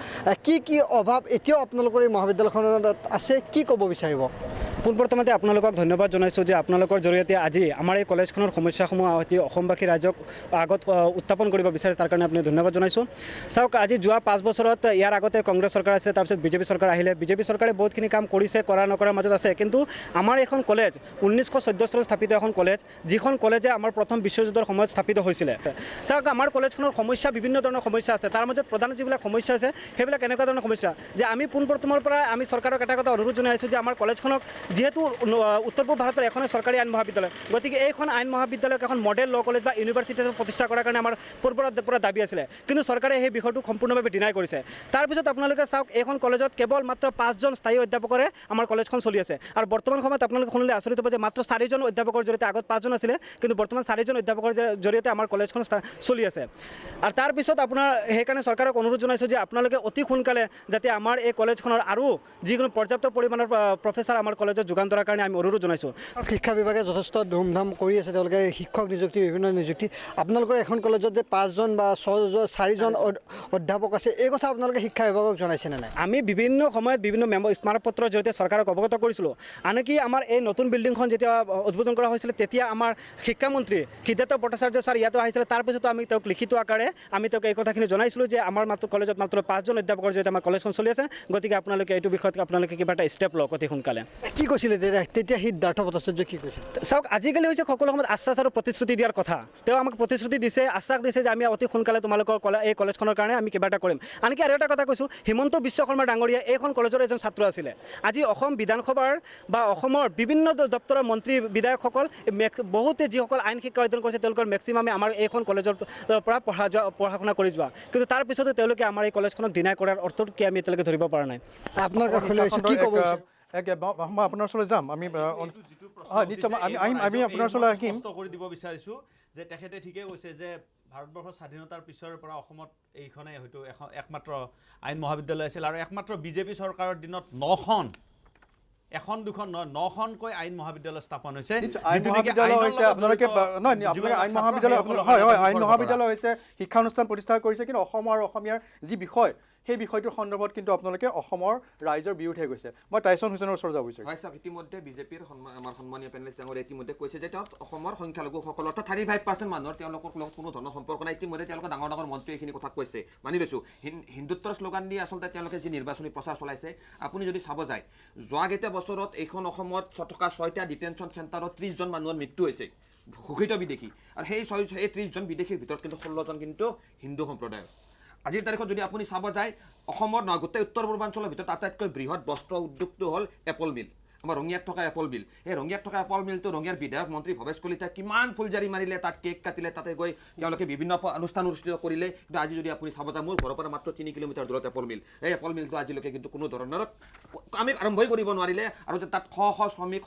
কি অভাৱ এতিয়াও আপোনালোকৰ এই মহাবিদ্যালয়খনত আছে, কি ক'ব বিচাৰিব? পোনপ্ৰথমতে আপোনালোকক ধন্যবাদ জনাইছোঁ যে আপোনালোকৰ জৰিয়তে আজি আমাৰ এই কলেজখনৰ সমস্যাসমূহ অসমবাসী ৰাইজক আগত উত্থাপন কৰিব বিচাৰে, তাৰ কাৰণে আপুনি ধন্যবাদ জনাইছোঁ। চাওক, আজি যোৱা 5 বছৰত ইয়াৰ আগতে কংগ্ৰেছ চৰকাৰ আছিলে, তাৰপিছত বিজেপি চৰকাৰ আহিলে। বিজেপি চৰকাৰে বহুতখিনি কাম কৰিছে, কৰা নকৰাৰ মাজত আছে। কিন্তু আমাৰ এখন কলেজ 1914 চনত স্থাপিত এখন কলেজ, যিখন কলেজে আমাৰ প্ৰথম বিশ্বযুদ্ধৰ সময়ত স্থাপিত হৈছিলে। চাওক, আমাৰ কলেজখনৰ সমস্যা বিভিন্ন ধৰণৰ সমস্যা আছে। তাৰ মাজত প্ৰধান যিবিলাক সমস্যা আছে সেইবিলাক এনেকুৱা ধৰণৰ সমস্যা যে আমি পোনপ্ৰথমৰ পৰা আমি চৰকাৰক এটা কথা অনুৰোধ জনাই আছোঁ যে আমাৰ কলেজখনক, যিহেতু উত্তৰ পূব ভাৰতৰ এখনেই চৰকাৰী আইন মহাবিদ্যালয়, গতিকে এইখন আইন মহাবিদ্যালয়ক এখন মডেল ল' কলেজ বা ইউনিভাৰ্চিটি প্ৰতিষ্ঠা কৰাৰ কাৰণে আমাৰ পূৰ্বৰ দাবী আছিলে। কিন্তু চৰকাৰে সেই বিষয়টো সম্পূৰ্ণভাৱে ডিনাই কৰিছে। তাৰপিছত আপোনালোকে চাওক, এইখন কলেজত কেৱল মাত্ৰ 5জন স্থায়ী অধ্যাপকৰে আমাৰ কলেজখন চলি আছে। আৰু বৰ্তমান সময়ত আপোনালোকে শুনিলে আচৰিত হ'ব যে মাত্ৰ 4জন অধ্যাপকৰ জৰিয়তে, আগত 5জন আছিলে কিন্তু বৰ্তমান 4জন অধ্যাপকৰ জৰিয়তে আমাৰ কলেজখন চলি আছে। আৰু তাৰপিছত আপোনাৰ সেইকাৰণে চৰকাৰক অনুৰোধ জনাইছোঁ যে আপোনালোকে অতি সোনকালে যাতে আমাৰ এই কলেজখনৰ আৰু যিকোনো পৰ্যাপ্ত পৰিমাণৰ প্ৰফেচাৰ আমাৰ কলেজত যোগান ধৰাৰ কাৰণে আমি অনুৰোধ জনাইছোঁ। শিক্ষা বিভাগে যথেষ্ট ধুমধাম কৰি আছে, তেওঁলোকে শিক্ষক নিযুক্তি, বিভিন্ন নিযুক্তি। আপোনালোকৰ এখন কলেজত যে 5জন বা 4জন অধ্যাপক আছে, এই কথা আপোনালোকে শিক্ষা বিভাগক জনাইছেনে নাই? আমি বিভিন্ন সময়ত বিভিন্ন স্মাৰকপত্ৰৰ জৰিয়তে চৰকাৰক অৱগত কৰিছিলোঁ। আনকি আমাৰ এই নতুন বিল্ডিংখন যেতিয়া উদ্বোধন কৰা হৈছিলে, তেতিয়া আমাৰ শিক্ষামন্ত্ৰী সিদ্ধাৰ্থ ভট্টাচাৰ্য ছাৰ ইয়াতো আহিছিলে। তাৰপিছতো আমি তেওঁক লিখিত আকাৰে আমি তেওঁক এই কথাখিনি জনাইছিলোঁ যে আমাৰ কলেজত মাত্ৰ 5জন অধ্যাপকৰ জৰিয়তে আমাৰ কলেজখন চলি আছে, গতিকে আপোনালোকে এইটো বিষয়ত আপোনালোকে কিবা এটা ষ্টেপ লওক অতি সোনকালে। কি কৈছিলে তেতিয়া সিদ্ধাৰ্থ ভট্টাচাৰ্য কি কৈছিল? চাওক, আজিকালি হৈছে সকলো সময়ত আশ্বাস আৰু প্ৰতিশ্ৰুতি দিয়াৰ কথা। তেওঁ আমাক প্ৰতিশ্ৰুতি দিছে, আশ্বাস দিছে যে আমি অতি সোনকালে তোমালোকৰ এই কলেজখনৰ কাৰণে আমি কিবা এটা কৰিম। আনকি আৰু এটা কথা কৈছোঁ, হিমন্ত বিশ্ব শৰ্মা ডাঙৰীয়া এইখন কলেজৰ এজন ছাত্ৰ আছিলে। আজি অসম বিধানসভাৰ বা অসমৰ বিভিন্ন দপ্তৰৰ মন্ত্ৰী বিধায়কসকল বহুতে যিসকল আইন শিক্ষা অধ্যয়ন কৰিছে, তেওঁলোকৰ মেক্সিমামে আমাৰ এইখন কলেজৰ পৰা পঢ়া শুনা কৰি যোৱা। কিন্তু তাৰপিছতো তেওঁলোকে আমাৰ এই কলেজখনক ডিনাই কৰাৰ অৰ্থটো কি আমি এতিয়ালৈকে ধৰিব পৰা নাই। আপোনাৰ কি ক'ব? মই আপোনাৰ ওচৰলৈ যাম। আমি আপোনাৰ ওচৰলৈ আহিম। কৰি দিব বিচাৰিছোঁ যে তেখেতে ঠিকেই কৈছে যে ভাৰতবৰ্ষৰ স্বাধীনতাৰ পিছৰ পৰা অসমত এইখনেই হয়তো একমাত্ৰ আইন মহাবিদ্যালয় আছিল। আৰু একমাত্ৰ বিজেপি চৰকাৰৰ দিনত 9খন, এখন দুখন নহয় 9খনকৈ আইন মহাবিদ্যালয় স্থাপন হৈছে। আইন মহাবিদ্যালয় হৈছে শিক্ষানুষ্ঠান প্ৰতিষ্ঠা কৰিছে, কিন্তু অসম আৰু অসমীয়াৰ যি বিষয়, সেই বিষয়টোৰ সন্দৰ্ভত কিন্তু আপোনালোকে অসমৰ ৰাইজৰ বিৰুদ্ধে গৈছে। মই টাইছন হুছেইনৰ ওচৰত যাব বিচাৰিছোঁ। হয়, চাওক, ইতিমধ্যে বিজেপিৰ আমাৰ সন্মানীয় পেনেলিষ্ট ডাঙৰীয়া ইতিমধ্যে কৈছে যে তেওঁ অসমৰ সংখ্যালঘুসকল অৰ্থাৎ 35% মানুহৰ তেওঁলোকৰ লগত কোনো ধৰণৰ সম্পৰ্ক নাই। ইতিমধ্যে তেওঁলোকে ডাঙৰ ডাঙৰ মন্ত্ৰী এইখিনি কথা কৈছে, মানি লৈছোঁ। হিন্দুত্বৰ শ্লোগান দি আচলতে তেওঁলোকে যি নিৰ্বাচনী প্ৰচাৰ চলাইছে, আপুনি যদি চাব যায়, যোৱাকেইটা বছৰত এইখন অসমত থকা 6টা ডিটেনশ্যন চেণ্টাৰত 30জন মানুহৰ মৃত্যু হৈছে, ঘোষিত বিদেশী। আৰু সেই 30জন বিদেশীৰ ভিতৰত কিন্তু 16জন কিন্তু হিন্দু সম্প্ৰদায়ৰ। আজিৰ তাৰিখত যদি আপুনি চাব যায়, অসমৰ নহয় গোটেই উত্তৰ পূৰ্বাঞ্চলৰ ভিতৰত আটাইতকৈ বৃহৎ বস্ত্ৰ উদ্যোগটো হ'ল এপল মিল, আমাৰ ৰঙিয়াত থকা এপল মিল। এই ৰঙিয়াত থকা এপল মিলটো ৰঙিয়াৰ বিধায়ক মন্ত্ৰী ভৱেশ কলিতাই কিমান ফুলজাৰি মাৰিলে, তাত কেক কাটিলে, তাতে গৈ তেওঁলোকে বিভিন্ন অনুষ্ঠান অনুষ্ঠিত কৰিলে। কিন্তু আজি যদি আপুনি চাব যায়, মোৰ ঘৰৰ পৰা মাত্ৰ 3 কিলোমিটাৰ দূৰত এপল মিল। এই এপল মিলটো আজিলৈকে কিন্তু কোনো ধৰণৰ আমি আৰম্ভই কৰিব নোৱাৰিলে। আৰু যে তাত শ্ৰমিক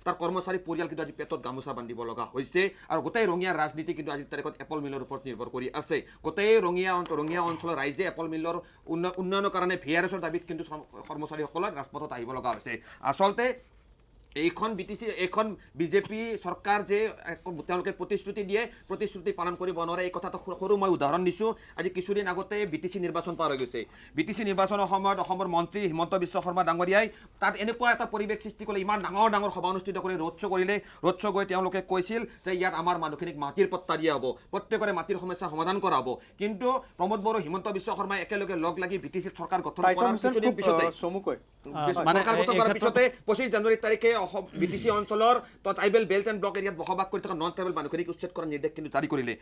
তাৰ কৰ্মচাৰী পৰিয়াল কিন্তু আজি পেটত গামোচা বান্ধিব লগা হৈছে। আৰু গোটেই ৰঙিয়াৰ ৰাজনীতি কিন্তু আজিৰ তাৰিখত এপল মিলৰ ওপৰত নিৰ্ভৰ কৰি আছে। গোটেই ৰঙিয়া অঞ্চলৰ ৰাইজে এপল মিলৰ উন্নয়নৰ কাৰণে VRSৰ দাবীত কিন্তু কৰ্মচাৰীসকলৰ ৰাজপথত আহিব লগা হৈছে। আচলতে এইখন বিজেপি চৰকাৰ যে তেওঁলোকে প্ৰতিশ্ৰুতি দিয়ে, প্ৰতিশ্ৰুতি পালন কৰিব নোৱাৰে, এই কথাটো সৰু মই উদাহৰণ দিছোঁ। আজি কিছুদিন আগতে BTC নিৰ্বাচন পাৰ হৈ গৈছে। BTC নিৰ্বাচনৰ সময়ত অসমৰ মন্ত্ৰী হিমন্ত বিশ্ব শৰ্মা ডাঙৰীয়াই তাত এনেকুৱা এটা পৰিৱেশ সৃষ্টি কৰিলে, ইমান ডাঙৰ ডাঙৰ সভা অনুষ্ঠিত কৰি ৰোড শ্ব' কৰিলে। ৰোড শ্ব' গৈ তেওঁলোকে কৈছিল যে ইয়াত আমাৰ মানুহখিনিক মাটিৰ পট্টা দিয়া হ'ব, প্ৰত্যেকৰে মাটিৰ সমস্যা সমাধান কৰা হ'ব। কিন্তু প্ৰমোদ বড়ো, হিমন্ত বিশ্ব শৰ্মাই একেলগে লগ লাগি BTC চৰকাৰ গঠন কৰাৰ পিছতে 25 জানুৱাৰী তাৰিখে BTC অঞ্চলৰ ট্ৰাইবেল বেল্ট এণ্ড ব্লক এৰিয়াত বসবাস কৰি থকা নন ট্ৰাইবেল মানুহখিনিক উচ্ছেদ কৰাৰ নিৰ্দেশ কিন্তু জাৰি কৰিলে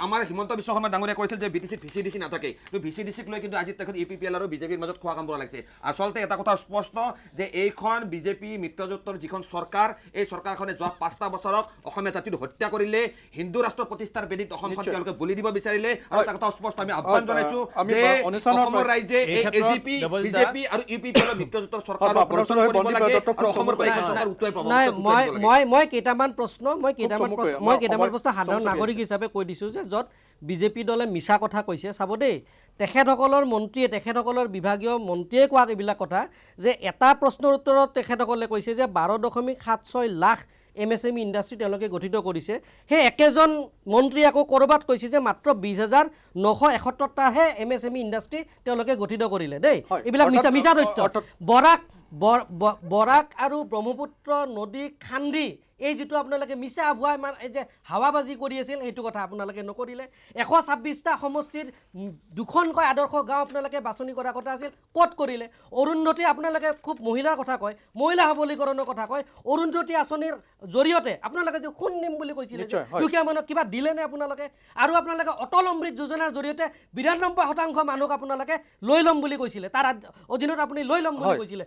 আমাৰ হিমন্ত বিশ্ব শৰ্মা ডাঙৰীয়াই কৈছিল যে BTC VCDC নাথাকে কিন্তু VCDCক লৈ কিন্তু আজি তেখেত UPPL আৰু বিজেপিৰ মাজত খোৱা কাম কৰা লাগিছে আচলতে এটা কথা স্পষ্ট যে এইখন বিজেপি মিত্ৰজোঁটৰ যিখন চৰকাৰ এই চৰকাৰখনে যোৱা 5টা বছৰত অসমীয়া জাতিৰ হত্যা কৰিলে হিন্দু ৰাষ্ট্ৰ প্ৰতিষ্ঠাৰ বেদিত অসমখন তেওঁলোকে বলি দিব বিচাৰিলে আৰু এটা কথা স্পষ্ট আমি আহ্বান জনাইছো যে অসমৰ ৰাইজে এই AGP বিজেপি আৰু UPPL মিত্ৰজোঁটৰ চৰকাৰক গঠন কৰিব লাগে আৰু অসমৰ পৰা এইখন চৰকাৰ উত্তৰ পাব নাই মই কেইটামান প্ৰশ্ন সাধাৰণ নাগৰিক হিচাপে কৈ দিছোঁ যে য'ত বিজেপি দলে মিছা কথা কৈছে চাব দেই তেখেতসকলৰ মন্ত্ৰীয়ে তেখেতসকলৰ বিভাগীয় মন্ত্ৰীয়ে কোৱা এইবিলাক কথা যে এটা প্ৰশ্নৰ উত্তৰত তেখেতসকলে কৈছে যে 12.76 লাখ MSME ইণ্ডাষ্ট্ৰী তেওঁলোকে গঠিত কৰিছে সেই একেজন মন্ত্ৰীয়ে আকৌ ক'ৰবাত কৈছে যে মাত্ৰ 20,971টাহে MSME ইণ্ডাষ্ট্ৰী তেওঁলোকে গঠিত কৰিলে দেই এইবিলাক মিছা তথ্য বৰাক আৰু ব্ৰহ্মপুত্ৰ নদী খান্দি এই যিটো আপোনালোকে মিছা ভুৱা ইমান এই যে হাৱাবাজি কৰি আছিল সেইটো কথা আপোনালোকে নকৰিলে 126টা সমষ্টিৰ দুখনকৈ আদৰ্শ গাঁও আপোনালোকে বাছনি কৰা কথা আছিল ক'ত কৰিলে অৰুন্ধতী আপোনালোকে খুব মহিলাৰ কথা কয় মহিলা সবলীকৰণৰ কথা কয় অৰুন্ধতী আঁচনিৰ জৰিয়তে আপোনালোকে যে সোণ দিম বুলি কৈছিলে দুখীয়া মানুহক কিবা দিলেনে আপোনালোকে আৰু আপোনালোকে অটল অমৃত যোজনাৰ জৰিয়তে 92% মানুহক আপোনালোকে লৈ ল'ম বুলি কৈছিলে তাৰ অধীনত আপুনি লৈ ল'ম বুলি কৈছিলে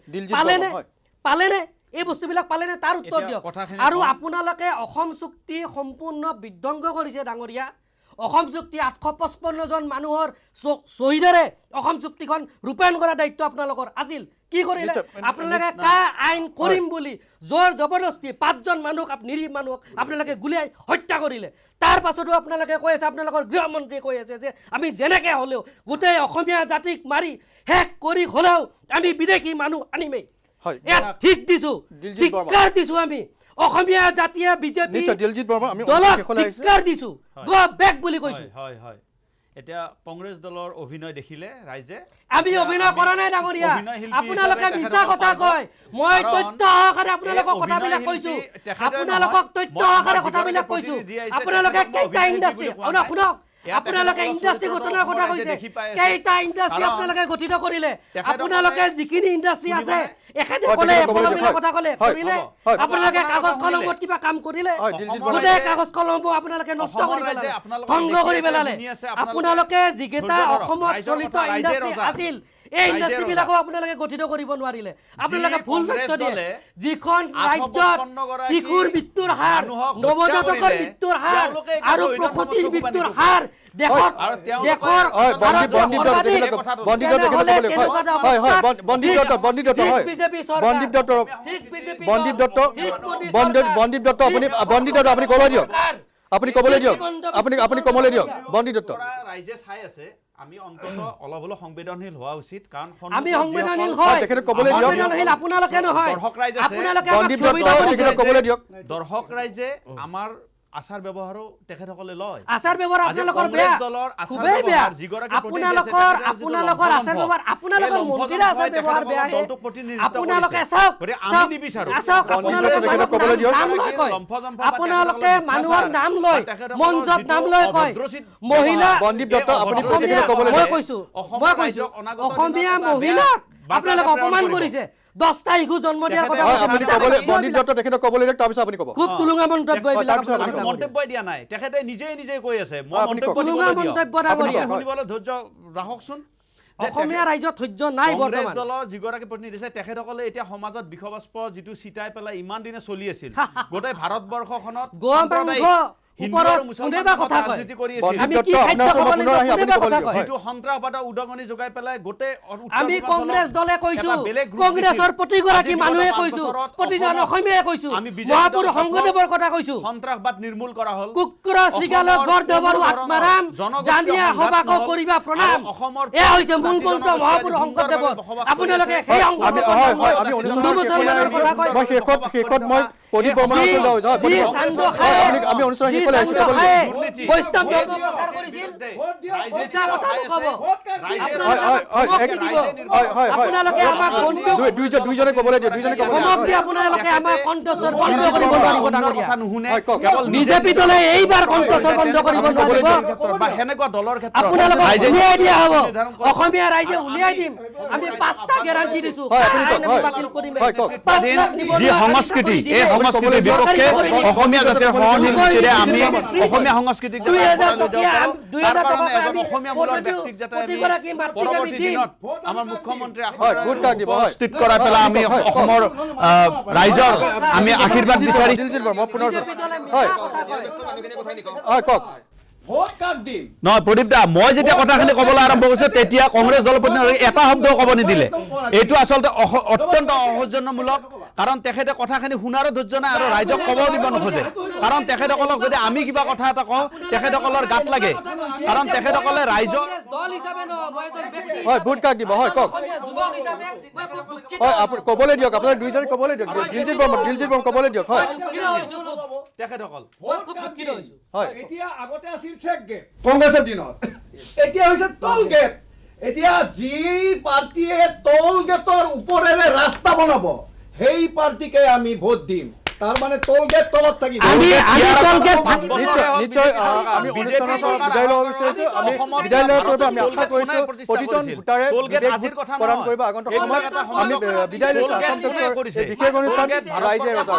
পালেনে এই বস্তুবিলাক পালেনে তাৰ উত্তৰ দিয়ক আৰু আপোনালোকে অসম চুক্তি সম্পূৰ্ণ বিধ্বংস কৰিছে ডাঙৰীয়া অসম চুক্তি 855 জন মানুহৰ শহীদেৰে অসম চুক্তিখন ৰূপায়ণ কৰা দায়িত্ব আপোনালোকৰ আছিল কি কৰিলে আপোনালোকে কা আইন কৰিম বুলি জোৰ জবৰদস্তি 5 জন মানুহক নিৰীহ মানুহক আপোনালোকে গুলিয়াই হত্যা কৰিলে তাৰ পাছতো আপোনালোকে কৈ আছে আপোনালোকৰ গৃহমন্ত্ৰীয়ে কৈ আছে যে আমি যেনেকৈ হ'লেও গোটেই অসমীয়া জাতিক মাৰি শেষ কৰি হ'লেও আমি বিদেশী মানুহ আনিমেই ঠিক দিছো ধিক্কাৰ দিছো আমি অসমীয়া জাতীয় বিজেপি দলক ধিক্কাৰ দিছো গো বেক বুলি কৈছো হয় এতিয়া কংগ্ৰেছ দলৰ অভিনয় দেখিলে ৰাইজে আমি অভিনয় কৰা নাই ডাঙৰীয়া আপোনালোকে মিছা কথা কয় মই তথ্য সহকাৰে আপোনালোকক কথাবিলাক কৈছো আপোনালোকক তথ্য সহকাৰে কথাবিলাক কৈছো আপোনালোকে কেইটা ইণ্ডাষ্ট্ৰী শুনক আপোনালোকে ইণ্ডাষ্ট্ৰী গঠনৰ কথা কৈছে কেইটা ইণ্ডাষ্ট্ৰী আপোনালোকে গঠিত কৰিলে আপোনালোকে যিখিনি ইণ্ডাষ্ট্ৰী আছে এখেতে ক'লে কথা ক'লে কৰিলে আপোনালোকে কাগজ কলমত কিবা কাম কৰিলে গোটেই কাগজ কলমবোৰ আপোনালোকে নষ্ট কৰি পেলালে ভংগ কৰি পেলালে আপোনালোকে যিকেইটা অসমত চলিত ইণ্ডাষ্ট্ৰী আছিল এই ইণ্ডাষ্ট্ৰীবিলাকো আপোনালোকে গঠিত কৰিব নোৱাৰিলে আপোনালোকে ভুল তথ্য দিয়ে যিখন ৰাজ্যত শিশুৰ মৃত্যুৰ হাৰ নৱজাতকৰ মৃত্যুৰ হাৰ আৰু প্ৰসূতিৰ মৃত্যুৰ হাৰ ৰাইজে চাই আছে আমি অন্তত অলপ হলেও সংবেদনশীল হোৱা উচিত কাৰণ আমি সংবেদনশীল হয় সংবেদনশীল আপোনালোকে নহয় দৰ্শক ৰাইজে আমাৰ আচাৰ ব্যৱহাৰো তেখেতসকলে লয় আচাৰ ব্যৱহাৰ আপোনালোকৰ বেয়া খুবেই বেয়া আপোনালোকৰ আচাৰ ব্যৱহাৰ আপোনালোকৰ মন্ত্ৰীৰ আচাৰ ব্যৱহাৰ বেয়া আপোনালোকে আপোনালোকে মানুহৰ নাম লয় মঞ্চত নাম লয় কয় মহিলা মই কৈছো অসমীয়া মহিলাক আপোনালোকে অপমান কৰিছে 10টা শিশু জন্ম দিয়াৰ কথা খুব তুলুঙা মন্তব্য মন্তব্য দিয়া নাই তেখেতে নিজে কৈ আছে মই মন্তব্য শুনিবলৈ ধৈৰ্য ৰাখকচোন অসমীয়া ৰাইজৰ ধৈৰ্য নাই কংগ্ৰেছ দলৰ যিগৰাকী প্ৰতিনিধি আছে তেখেতসকলে এতিয়া সমাজত বিষবাস্প যিটো চিটাই পেলাই ইমান দিনে চলি আছিল গোটেই ভাৰতবৰ্ষখনত উদগনি যোগাই পেলাই গোটেই আমি কংগ্ৰেছ দলে কৈছো কংগ্ৰেছৰ প্ৰতিগৰাকী মানুহে কৈছো প্ৰতিজন অসমীয়াই কৈছো মহাপুৰুষ শংকৰদেৱৰ কথা কৈছো সন্ত্ৰাসবাদ নিৰ্মূল কৰা হ'ল কুকুৰ শ্ৰীগালৰ গৰ্দবৰু আত্মাৰাম জানিয়া সবাক কৰিবা প্ৰণাম এয়া হৈছে মূল মন্ত্ৰ মহাপুৰুষ শংকৰদেৱৰ আপোনালোকে সেই প্ৰদীপ বৰ্মনৰ ওচৰলৈ যাওঁ। হয়, প্ৰদীপ বৰ্মন। হয়, আমি অনুষ্ঠান শেষ হ'লে আহিছোঁ। বৈষ্ণৱ ধৰ্ম প্ৰচাৰ কৰিছিল মিছা কথা নক'ব। আপোনালোকে আমাক বন্দুক দুইজনে ক'বলৈ দিয়ে, দুইজনে ক'বলৈ সমক দি আপোনালোকে আমাৰ কণ্ঠস্বৰ বন্ধ কৰিব নোৱাৰিব ডাঙৰীয়া। বিজেপি দলে এইবাৰ কণ্ঠস্বৰ বন্ধ কৰিব নোৱাৰিব। সেনেকুৱা দলৰ ক্ষেত্ৰত আপোনালোকক উলিয়াই দিয়া হ'ব। অসমীয়া ৰাইজে উলিয়াই দিম। আমি 5টা গেৰাণ্টি দিছোঁ। বাতিল কৰিম। যি সংস্কৃতি, এই সংস্কৃতিৰ বিপক্ষে অসমীয়া জাতিৰ সহনীতিৰে আমি অসমীয়া সংস্কৃতিক অসমীয়া মূলৰ ব্যক্তিক যাতে পৰৱৰ্তী দিনত আমাৰ মুখ্যমন্ত্ৰী উপস্থিত কৰাই পেলাই আমি অসমৰ ৰাইজৰ আমি আশীৰ্বাদ বিচাৰি নহয় প্ৰদীপ দা, মই যেতিয়া কথাখিনি ক'বলৈ আৰম্ভ কৰিছোঁ তেতিয়া কংগ্ৰেছ দলৰ প্ৰতিনিধি এটা শব্দও ক'ব নিদিলে। এইটো আচলতে অত্যন্ত অসৌজন্যমূলক, কাৰণ তেখেতে কথাখিনি শুনাৰো ধৈৰ্য নাই আৰু ৰাইজক ক'বও দিব নোখোজে। কাৰণ তেখেতসকলক যদি আমি কিবা কথা এটা কওঁ তেখেতসকলৰ গাত লাগে, কাৰণ তেখেতসকলে ৰাইজৰ হয় ভোট কাক দিব। হয় কওক। হয় আপুনি ক'বলৈ দিয়ক, আপোনালোক দুইজনে ক'বলৈ দিয়ক। দিলজিৎ বৰ্মন ক'বলৈ দিয়ক। হয় তেখেতসকল হয় এতিয়া আগতে আছিল চেক গেট কংগ্ৰেছৰ দিনত, এতিয়া হৈছে টল গেট। এতিয়া যি পাৰ্টীয়ে টল গেটৰ ওপৰেৰে ৰাস্তা বনাব সেই পাৰ্টীকে আমি ভোট দিম। তাৰ মানে টল গেট তলত থাকিব। নিশ্চয় আমি অনুষ্ঠানৰ পৰা বিদায় ল'ব বিচাৰিছোঁ। আমি বিদায় লোৱাৰ পূৰ্বে আমি আশা কৰিছোঁ প্ৰতিজন ভোটাৰে প্ৰদান কৰিব আগন্তুক সময়ত। আমি বিদায় লৈছোঁ আসাম টকছৰ বিশেষ অনুষ্ঠান ৰাইজে ৰজা।